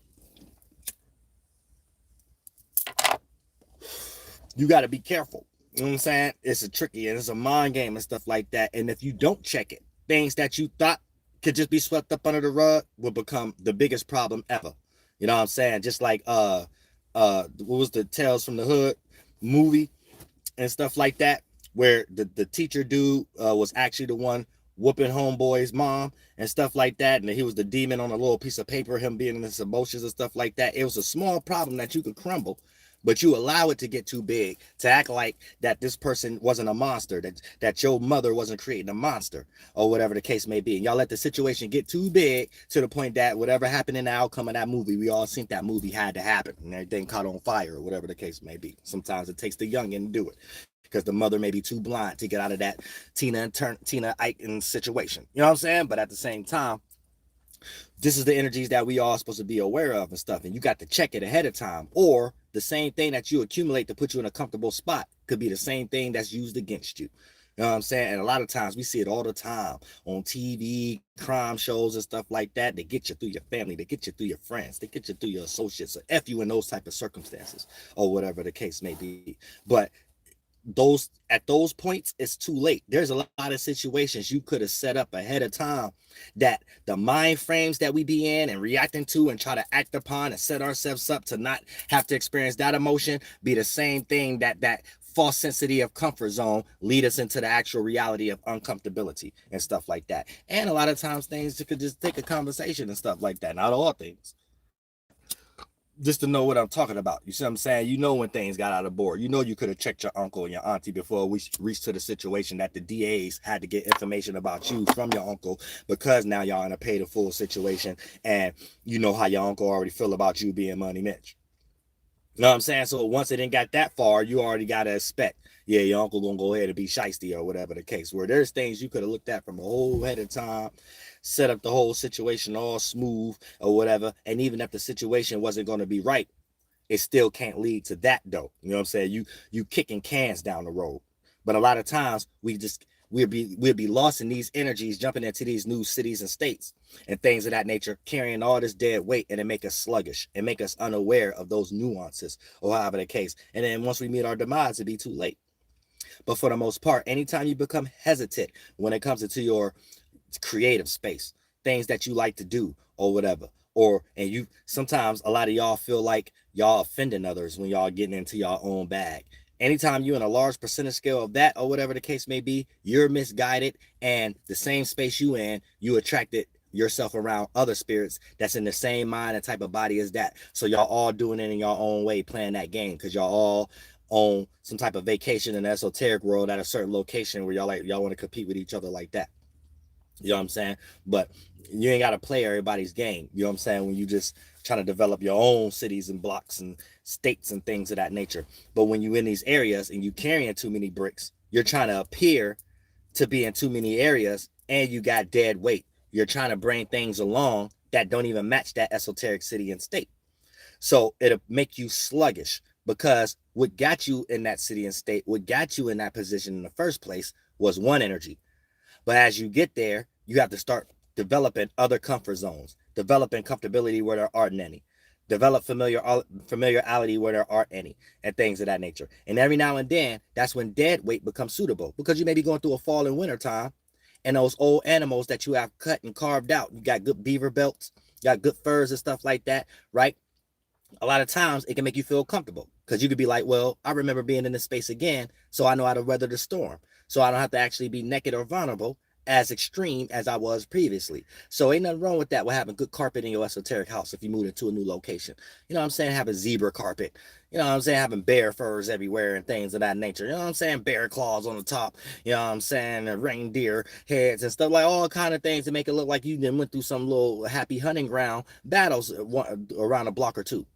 You got to be careful. You know what I'm saying? It's a tricky and it's a mind game and stuff like that. And if you don't check it, things that you thought could just be swept up under the rug will become the biggest problem ever. You know what I'm saying? Just like what was the Tales from the Hood movie and stuff like that, where the teacher dude was actually the one whooping homeboy's mom and stuff like that, and he was the demon on a little piece of paper, him being in his emotions and stuff like that. It was a small problem that you could crumble, but you allow it to get too big, to act like that this person wasn't a monster, that your mother wasn't creating a monster, or whatever the case may be. And y'all let the situation get too big to the point that whatever happened in the outcome of that movie, we all think that movie had to happen, and everything caught on fire, or whatever the case may be. Sometimes it takes the youngin' to do it, because the mother may be too blind to get out of that Tina Eichen situation. You know what I'm saying? But at the same time, this is the energies that we all supposed to be aware of and stuff, and you got to check it ahead of time. Or the same thing that you accumulate to put you in a comfortable spot could be the same thing that's used against you. You know what I'm saying? And a lot of times we see it all the time on TV, crime shows and stuff like that. They get you through your family, they get you through your friends, they get you through your associates, or F you in those type of circumstances, or whatever the case may be. But at those points, it's too late. There's a lot of situations you could have set up ahead of time that the mind frames that we be in and reacting to and try to act upon and set ourselves up to not have to experience that emotion be the same thing that false sensitivity of comfort zone lead us into the actual reality of uncomfortability and stuff like that. And a lot of times things you could just take a conversation and stuff like that. Not all things, just to know what I'm talking about. You see what I'm saying? You know when things got out of board. You know you could have checked your uncle and your auntie before we reached to the situation that the DAs had to get information about you from your uncle, because now y'all in a paid in full situation and you know how your uncle already feel about you being Money Mitch. You know what I'm saying? So once it didn't got that far, you already got to expect, yeah, your uncle gonna go ahead and be shiesty or whatever the case. Where there's things you could have looked at from a whole head of time, set up the whole situation all smooth or whatever. And even if the situation wasn't going to be right, it still can't lead to that though. You know what I'm saying? You kicking cans down the road. But a lot of times we'll be lost in these energies, jumping into these new cities and states and things of that nature, carrying all this dead weight, and it make us sluggish and make us unaware of those nuances or however the case. And then once we meet our demise, it'd be too late. But for the most part, anytime you become hesitant when it comes into your creative space, things that you like to do or whatever, and you sometimes a lot of y'all feel like y'all offending others when y'all getting into your own bag. Anytime you're in a large percentage scale of that or whatever the case may be, you're misguided, and the same space you in, you attracted yourself around other spirits that's in the same mind and type of body as that. So y'all all doing it in your own way, playing that game, because y'all all on some type of vacation in the esoteric world at a certain location where y'all want to compete with each other like that. You know what I'm saying? But you ain't got to play everybody's game. You know what I'm saying? When you just trying to develop your own cities and blocks and states and things of that nature. But when you in these areas and you carrying too many bricks, you're trying to appear to be in too many areas and you got dead weight. You're trying to bring things along that don't even match that esoteric city and state. So it'll make you sluggish, because what got you in that city and state, what got you in that position in the first place was one energy. But as you get there, you have to start developing other comfort zones, developing comfortability where there aren't any, develop familiarity where there aren't any, and things of that nature. And every now and then, that's when dead weight becomes suitable, because you may be going through a fall and winter time, and those old animals that you have cut and carved out, you got good beaver belts, you got good furs and stuff like that, right? A lot of times it can make you feel comfortable, because you could be like, well, I remember being in this space again, so I know how to weather the storm. So I don't have to actually be naked or vulnerable as extreme as I was previously. So ain't nothing wrong with that, with having good carpet in your esoteric house if you move into a new location. You know what I'm saying? Having zebra carpet. You know what I'm saying? Having bear furs everywhere and things of that nature. You know what I'm saying? Bear claws on the top. You know what I'm saying? And reindeer heads and stuff, like all kind of things to make it look like you then went through some little happy hunting ground battles around a block or two.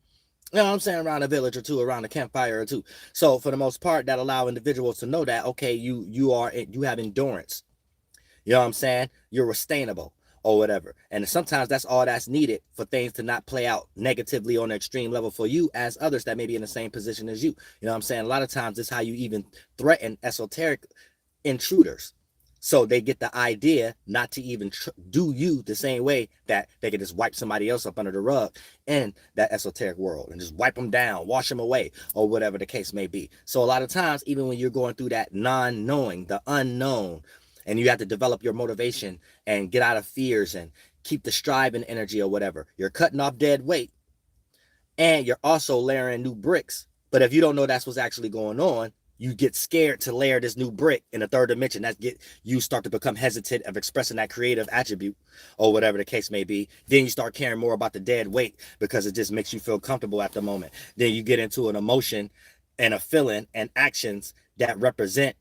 You know what I'm saying? Around a village or two, around a campfire or two. So for the most part, that allow individuals to know that, okay, you have endurance. You know what I'm saying? You're sustainable or whatever. And sometimes that's all that's needed for things to not play out negatively on an extreme level for you as others that may be in the same position as you. You know what I'm saying? A lot of times it's how you even threaten esoteric intruders. So they get the idea not to even do you the same way that they can just wipe somebody else up under the rug in that esoteric world and just wipe them down, wash them away, or whatever the case may be. So a lot of times, even when you're going through that non-knowing, the unknown, and you have to develop your motivation and get out of fears and keep the striving energy or whatever, you're cutting off dead weight, and you're also layering new bricks. But if you don't know that's what's actually going on, you get scared to layer this new brick in a third dimension. You start to become hesitant of expressing that creative attribute or whatever the case may be. Then you start caring more about the dead weight because it just makes you feel comfortable at the moment. Then you get into an emotion and a feeling and actions that represent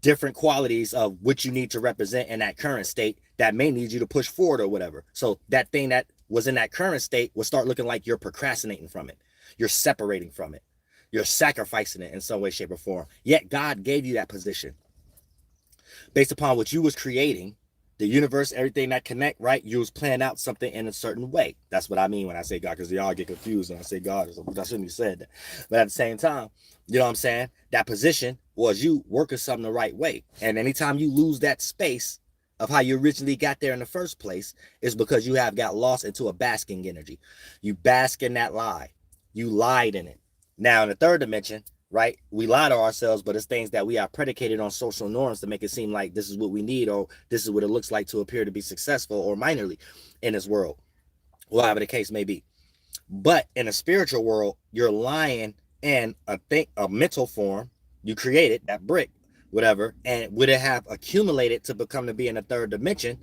different qualities of what you need to represent in that current state that may need you to push forward or whatever. So that thing that was in that current state will start looking like you're procrastinating from it. You're separating from it. You're sacrificing it in some way, shape, or form. Yet God gave you that position based upon what you was creating, the universe, everything that connect, right? You was planning out something in a certain way. That's what I mean when I say God, because y'all get confused when I say God. I shouldn't have said that. But at the same time, you know what I'm saying? That position was you working something the right way. And anytime you lose that space of how you originally got there in the first place, is because you have got lost into a basking energy. You bask in that lie. You lied in it. Now, in the third dimension, right? We lie to ourselves, but it's things that we are predicated on social norms to make it seem like this is what we need, or this is what it looks like to appear to be successful or minorly in this world, whatever the case may be. But in a spiritual world, you're lying in a mental form. You created that brick, whatever, and would it have accumulated to become to be in a third dimension?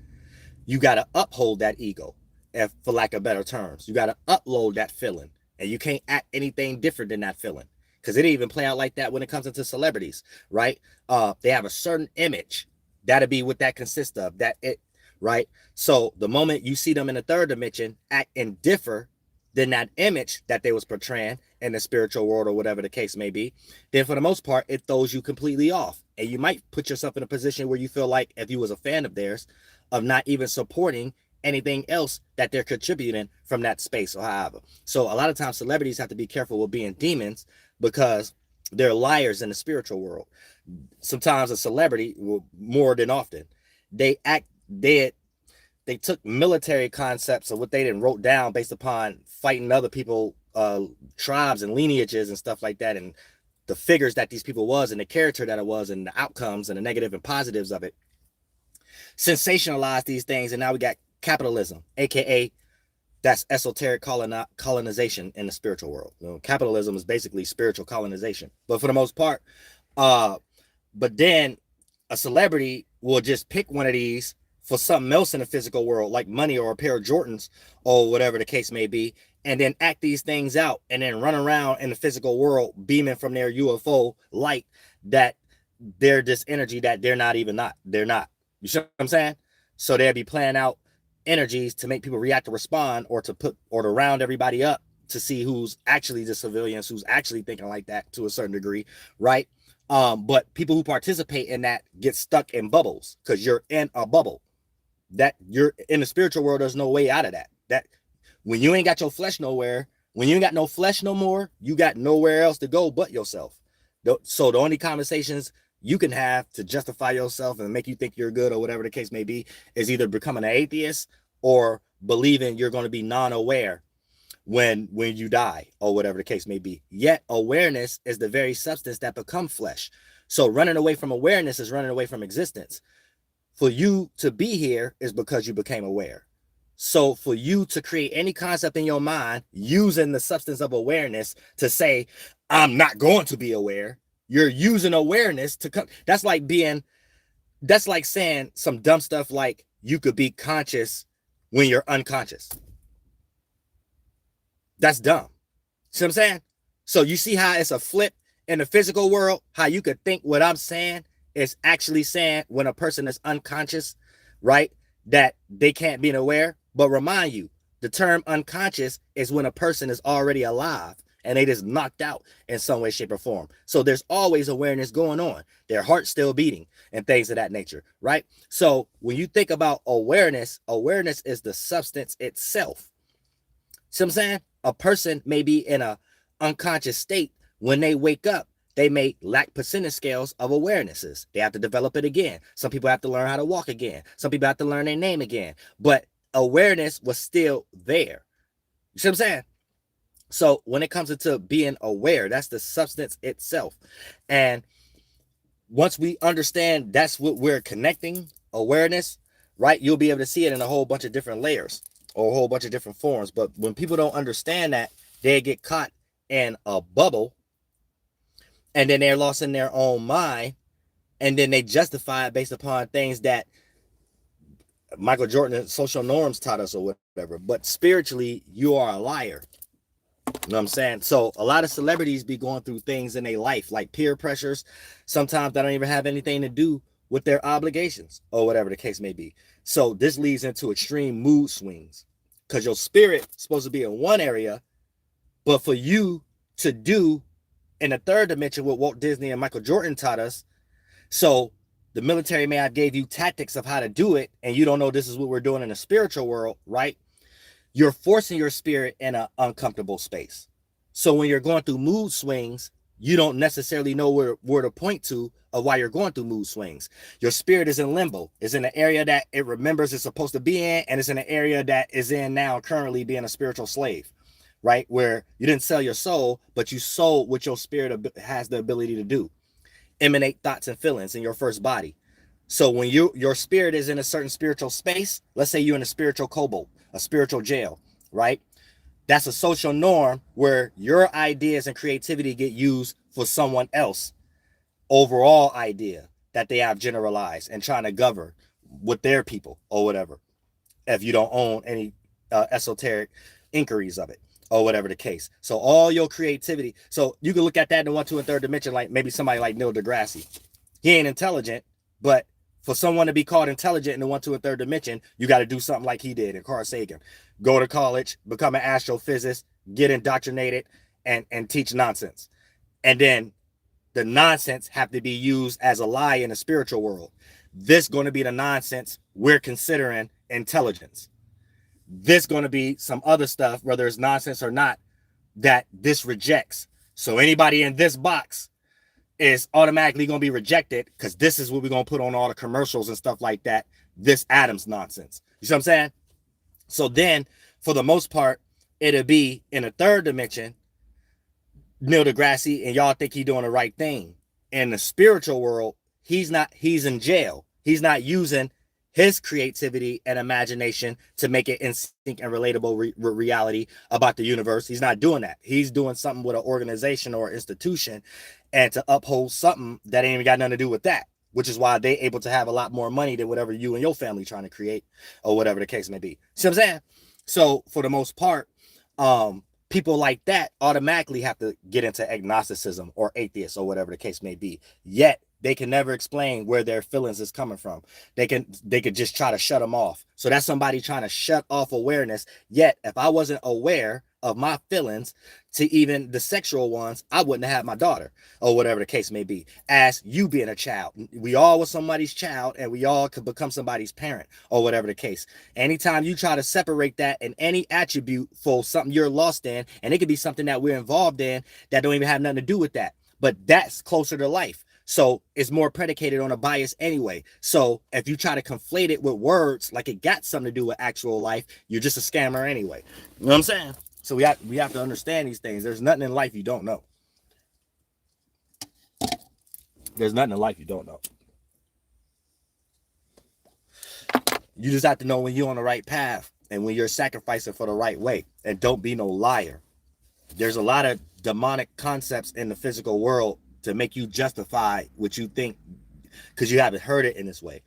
You got to uphold that ego, if for lack of better terms. You got to upload that feeling, and you can't act anything different than that feeling, because it didn't even play out like that when it comes into celebrities, right? They have a certain image. That'll be what that consists of. That it, right? So the moment you see them in the third dimension act and differ than that image that they was portraying in the spiritual world or whatever the case may be, then for the most part, it throws you completely off. And you might put yourself in a position where you feel like, if you was a fan of theirs, of not even supporting anything else that they're contributing from that space or however. So a lot of times celebrities have to be careful with being demons, because they're liars in the spiritual world. Sometimes a celebrity, more than often, they act dead. They took military concepts of what they didn't wrote down based upon fighting other people, tribes and lineages and stuff like that, and the figures that these people was, and the character that it was, and the outcomes and the negative and positives of it. Sensationalize these things, and now we got capitalism, aka that's esoteric colonization in the spiritual world. You know, capitalism is basically spiritual colonization, but for the most part, but then a celebrity will just pick one of these for something else in the physical world, like money or a pair of Jordans or whatever the case may be, and then act these things out and then run around in the physical world beaming from their UFO light that they're this energy that they're not. You see what I'm saying? So they'll be playing out energies to make people react or respond, or to round everybody up to see who's actually the civilians, who's actually thinking like that to a certain degree, right? But people who participate in that get stuck in bubbles, because you're in a bubble. That you're in the spiritual world, there's no way out of that. That when you ain't got your flesh nowhere, when you ain't got no flesh no more, you got nowhere else to go but yourself. So the only conversations you can have to justify yourself and make you think you're good or whatever the case may be is either becoming an atheist or believing you're going to be non-aware when you die or whatever the case may be. Yet awareness is the very substance that becomes flesh. So running away from awareness is running away from existence. For you to be here is because you became aware. So for you to create any concept in your mind using the substance of awareness to say, I'm not going to be aware, you're using awareness to come. That's like saying some dumb stuff like you could be conscious when you're unconscious. That's dumb. See what I'm saying? So you see how it's a flip in the physical world, how you could think what I'm saying is actually saying when a person is unconscious, right, that they can't be aware. But remind you, the term unconscious is when a person is already alive and they just knocked out in some way, shape, or form. So there's always awareness going on. Their heart's still beating and things of that nature, right? So when you think about awareness, awareness is the substance itself. See what I'm saying? A person may be in a unconscious state. When they wake up, they may lack percentage scales of awarenesses. They have to develop it again. Some people have to learn how to walk again. Some people have to learn their name again. But awareness was still there. You see what I'm saying? So when it comes into being aware, that's the substance itself. And once we understand that's what we're connecting, awareness, right, you'll be able to see it in a whole bunch of different layers or a whole bunch of different forms. But when people don't understand that, they get caught in a bubble, and then they're lost in their own mind, and then they justify it based upon things that Michael Jordan and social norms taught us or whatever. But spiritually, you are a liar. You know what I'm saying? So a lot of celebrities be going through things in their life, like peer pressures. Sometimes that don't even have anything to do with their obligations or whatever the case may be. So this leads into extreme mood swings, because your spirit is supposed to be in one area, but for you to do in the third dimension what Walt Disney and Michael Jordan taught us. So the military may have gave you tactics of how to do it, and you don't know this is what we're doing in the spiritual world, right? You're forcing your spirit in an uncomfortable space. So when you're going through mood swings, you don't necessarily know where to point to of why you're going through mood swings. Your spirit is in limbo. It's in the area that it remembers it's supposed to be in, and it's in the area that is in now currently being a spiritual slave, right? Where you didn't sell your soul, but you sold what your spirit has the ability to do. Emanate thoughts and feelings in your first body. So when your spirit is in a certain spiritual space, let's say you're in a spiritual cobalt, a spiritual jail, right? That's a social norm where your ideas and creativity get used for someone else overall idea that they have generalized and trying to govern with their people or whatever, if you don't own any esoteric inquiries of it or whatever the case. So all your creativity, so you can look at that in the 1, 2, and 3rd dimension, like maybe somebody like Neil deGrasse. He ain't intelligent, but for someone to be called intelligent in the 1, 2, and 3rd dimension, you got to do something like he did in Carl Sagan. Go to college, become an astrophysicist, get indoctrinated, and teach nonsense. And then the nonsense have to be used as a lie in the spiritual world. This going to be the nonsense we're considering intelligence. This going to be some other stuff, whether it's nonsense or not, that this rejects. So anybody in this box is automatically going to be rejected because this is what we're going to put on all the commercials and stuff like that. This Adam's nonsense. You see what I'm saying? So then, for the most part, it'll be in a 3rd dimension, Neil deGrasse, and y'all think he's doing the right thing. In the spiritual world, he's not. He's in jail. He's not using his creativity and imagination to make it in sync and relatable reality about the universe. He's not doing that. He's doing something with an organization or institution and to uphold something that ain't even got nothing to do with that, which is why they able to have a lot more money than whatever you and your family trying to create or whatever the case may be. See what I'm saying? So for the most part, people like that automatically have to get into agnosticism or atheists or whatever the case may be. Yet they can never explain where their feelings is coming from. They could just try to shut them off. So that's somebody trying to shut off awareness. Yet if I wasn't aware of my feelings, to even the sexual ones, I wouldn't have my daughter or whatever the case may be. As you being a child, we all were somebody's child and we all could become somebody's parent or whatever the case. Anytime you try to separate that in any attribute for something you're lost in, and it could be something that we're involved in that don't even have nothing to do with that, but that's closer to life. So it's more predicated on a bias anyway. So if you try to conflate it with words like it got something to do with actual life, you're just a scammer anyway. You know what I'm saying? So we have to understand these things. There's nothing in life you don't know. There's nothing in life you don't know. You just have to know when you're on the right path and when you're sacrificing for the right way. And don't be no liar. There's a lot of demonic concepts in the physical world to make you justify what you think, because you haven't heard it in this way.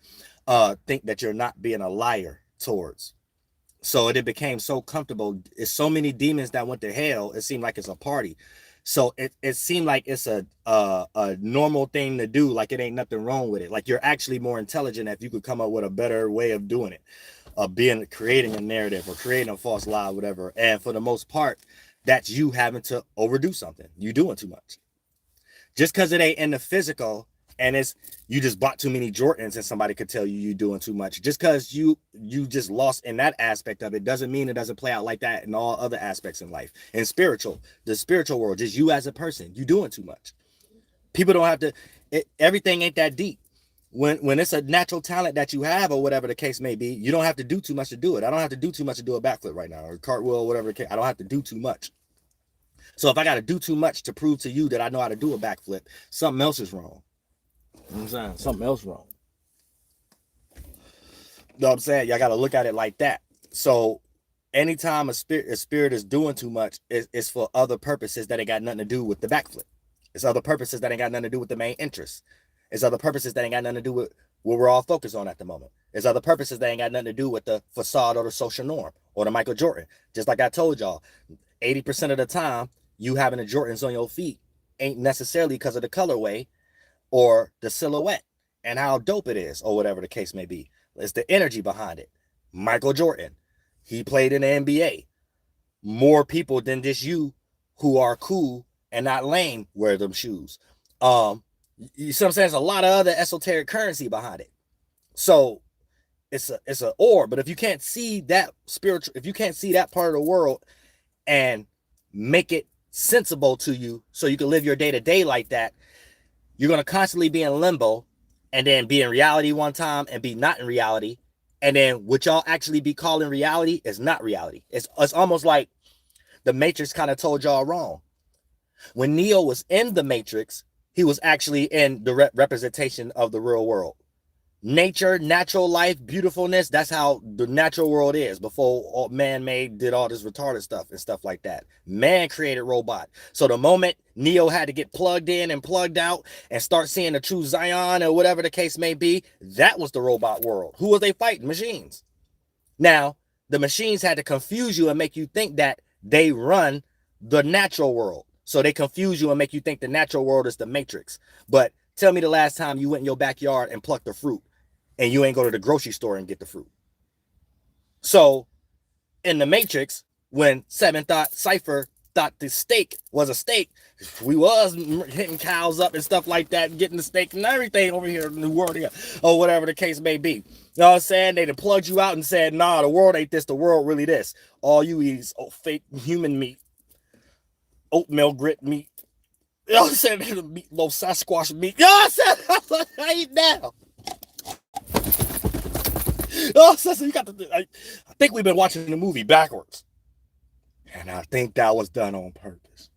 Think that you're not being a liar towards. So it became so comfortable. It's so many demons that went to hell. It seemed like it's a party. So it seemed like it's a normal thing to do. Like it ain't nothing wrong with it. Like you're actually more intelligent if you could come up with a better way of doing it, creating a narrative or creating a false lie, whatever. And for the most part, that's you having to overdo something. You doing too much. Just because it ain't in the physical and it's you just bought too many Jordans and somebody could tell you doing too much. Just because you just lost in that aspect of it doesn't mean it doesn't play out like that in all other aspects in life. In the spiritual world, just you as a person, you doing too much. People don't have to, everything ain't that deep. When it's a natural talent that you have or whatever the case may be, you don't have to do too much to do it. I don't have to do too much to do a backflip right now or a cartwheel or whatever the case. I don't have to do too much. So if I got to do too much to prove to you that I know how to do a backflip, something else is wrong. You know what I'm saying? Something else wrong. You know what I'm saying? Y'all got to look at it like that. So anytime a spirit is doing too much, it's for other purposes that ain't got nothing to do with the backflip. It's other purposes that ain't got nothing to do with the main interest. It's other purposes that ain't got nothing to do with what we're all focused on at the moment. It's other purposes that ain't got nothing to do with the facade or the social norm or the Michael Jordan. Just like I told y'all, 80% of the time, you having the Jordans on your feet ain't necessarily because of the colorway or the silhouette and how dope it is or whatever the case may be. It's the energy behind it. Michael Jordan, he played in the NBA. More people than just you who are cool and not lame wear them shoes. You see what I'm saying? There's a lot of other esoteric currency behind it. So it's an or, but if you can't see that spiritual, if you can't see that part of the world and make it sensible to you so you can live your day-to-day like that, you're going to constantly be in limbo and then be in reality one time and be not in reality. And then what y'all actually be calling reality is not reality. It's almost like The Matrix kind of told y'all wrong. When Neo was in the Matrix, he was actually in the representation of the real world. Nature, natural life, beautifulness, that's how the natural world is before man-made did all this retarded stuff and stuff like that. Man created robot. So the moment Neo had to get plugged in and plugged out and start seeing the true Zion or whatever the case may be, that was the robot world. Who was they fighting? Machines. Now, the machines had to confuse you and make you think that they run the natural world. So they confuse you and make you think the natural world is the Matrix. But tell me the last time you went in your backyard and plucked a fruit and you ain't go to the grocery store and get the fruit. So in the Matrix, when Seven thought Cypher thought the steak was a steak, we was hitting cows up and stuff like that and getting the steak and everything over here in the world or whatever the case may be. You know what I'm saying? They done plugged you out and said, nah, the world ain't this, the world really this. All you eat is fake human meat, oatmeal grit meat. You know what I'm saying? Meatloaf Sasquatch meat. You know what I'm saying? I eat now. Oh, so you got to. I think we've been watching the movie backwards, and I think that was done on purpose.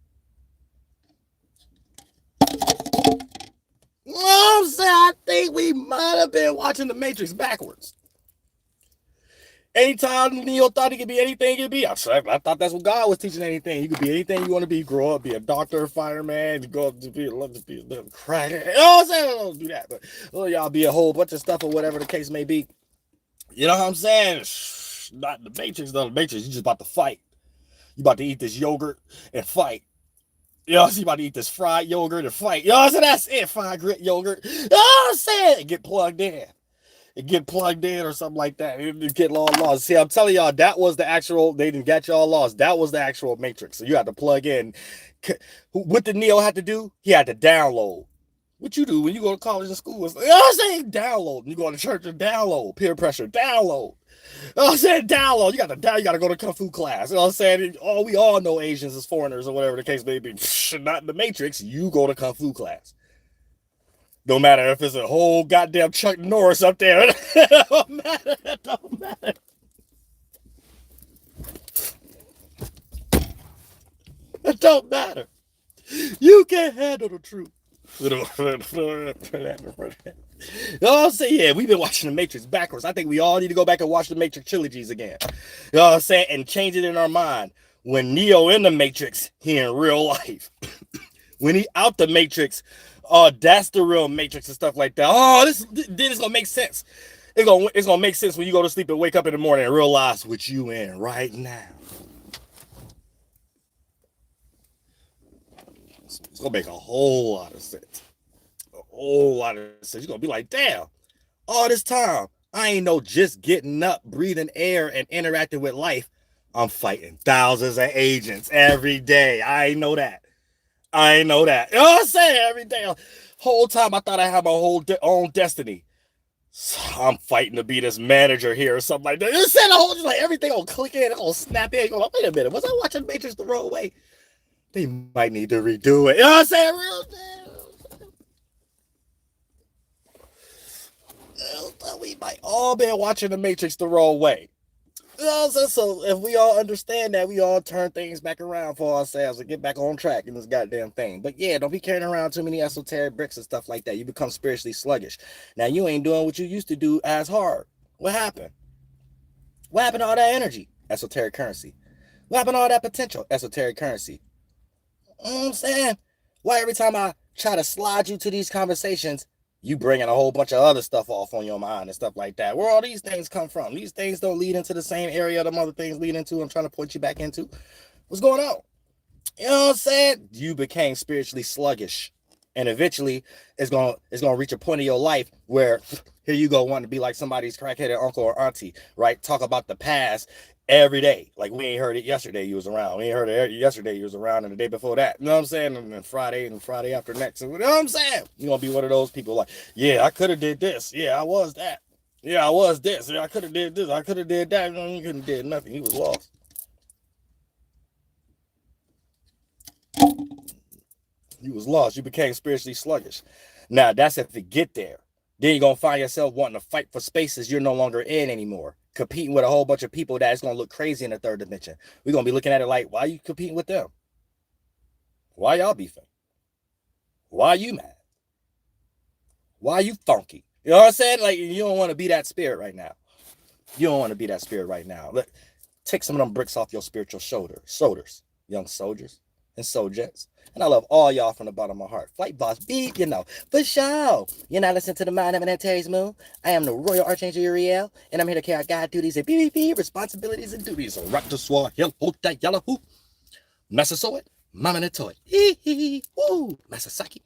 You know what I'm saying? I think we might have been watching the Matrix backwards. Anytime Neo thought he could be anything he could be, I thought that's what God was teaching. Anything you could be, anything you want to be. Grow up, be a doctor, fireman. You go up to be a little crackhead. You know what I'm saying? I don't do that, but y'all be a whole bunch of stuff or whatever the case may be. You know what I'm saying? Not the Matrix, though. The Matrix, you just about to fight. You about to eat this yogurt and fight. You know what I'm saying? You about to eat this fried yogurt and fight. You know what I'm saying? That's it, fried grit yogurt. You know what I'm saying? Get plugged in. Get plugged in or something like that. You get all lost. See, I'm telling y'all, that was the actual, they didn't get y'all lost. That was the actual Matrix. So you had to plug in. What did Neo have to do? He had to download. What you do when you go to college and school? You know what I'm saying? Download. You go to church and download. Peer pressure. Download. You know what I'm saying? Download. You got to go to Kung Fu class. You know what I'm saying? We all know Asians as foreigners or whatever the case may be. Not in the Matrix. You go to Kung Fu class. No matter if it's a whole goddamn Chuck Norris up there. It don't matter. It don't matter. It don't matter. You can't handle the truth. You know what I'm saying? Yeah, we've been watching the Matrix backwards. I think we all need to go back and watch the Matrix trilogies again. You know what I'm saying? And change it in our mind. When Neo in the Matrix, he in real life. When he out the Matrix, that's the real Matrix and stuff like that. Oh, then it's gonna make sense. It's gonna make sense when you go to sleep and wake up in the morning and realize what you in right now. It's gonna make a whole lot of sense. A whole lot of sense. You're gonna be like, damn, all this time, I ain't know just getting up, breathing air, and interacting with life. I'm fighting thousands of agents every day. I ain't know that. You know what I'm saying? Every day. Whole time I thought I had my whole own destiny. So I'm fighting to be this manager here or something like that. You said the whole, just like everything gonna click in, gonna snap in. Go, wait a minute, was I watching Matrix the wrong way? They might need to redo it. You know what I'm saying? We might all been watching the Matrix the wrong way. You know what I'm saying? So if we all understand that, we all turn things back around for ourselves and get back on track in this goddamn thing. But yeah, don't be carrying around too many esoteric bricks and stuff like that. You become spiritually sluggish. Now you ain't doing what you used to do as hard. What happened? What happened to all that energy? Esoteric currency. What happened to all that potential? Esoteric currency. You know what I'm saying? Why every time I try to slide you to these conversations, you bringing a whole bunch of other stuff off on your mind and stuff like that. Where all these things come from? These things don't lead into the same area them other things lead into. I'm trying to point you back into. What's going on? You know what I'm saying? You became spiritually sluggish. And eventually, it's gonna reach a point in your life where here you go wanting to be like somebody's crackheaded uncle or auntie, right? Talk about the past every day. Like we ain't heard it yesterday you was around. We ain't heard it yesterday you was around and the day before that. You know what I'm saying? And then Friday and Friday after next. You know what I'm saying? You're gonna be one of those people like, yeah, I could have did this. Yeah, I was that. Yeah, I was this. Yeah, I could have did this. I could have did that. No, you couldn't did nothing. You was lost. You was lost. You became spiritually sluggish. Now, that's if you get there. Then you're going to find yourself wanting to fight for spaces you're no longer in anymore. Competing with a whole bunch of people that's going to look crazy in the third dimension. We're going to be looking at it like, why are you competing with them? Why y'all beefing? Why are you mad? Why are you funky? You know what I'm saying? Like, you don't want to be that spirit right now. You don't want to be that spirit right now. Take some of them bricks off your spiritual shoulders, young soldiers and soldiers. And I love all y'all from the bottom of my heart. Flight boss, beep, you know. For sure. You're not listening to the Mind of an Terry's Moon. I am the Royal Archangel Uriel, and I'm here to carry out God duties and beep, responsibilities and duties. So rock the sword, hill, hold that yellow hoop. Massasoit, mama and toy. Hee hee, woo. Masasaki.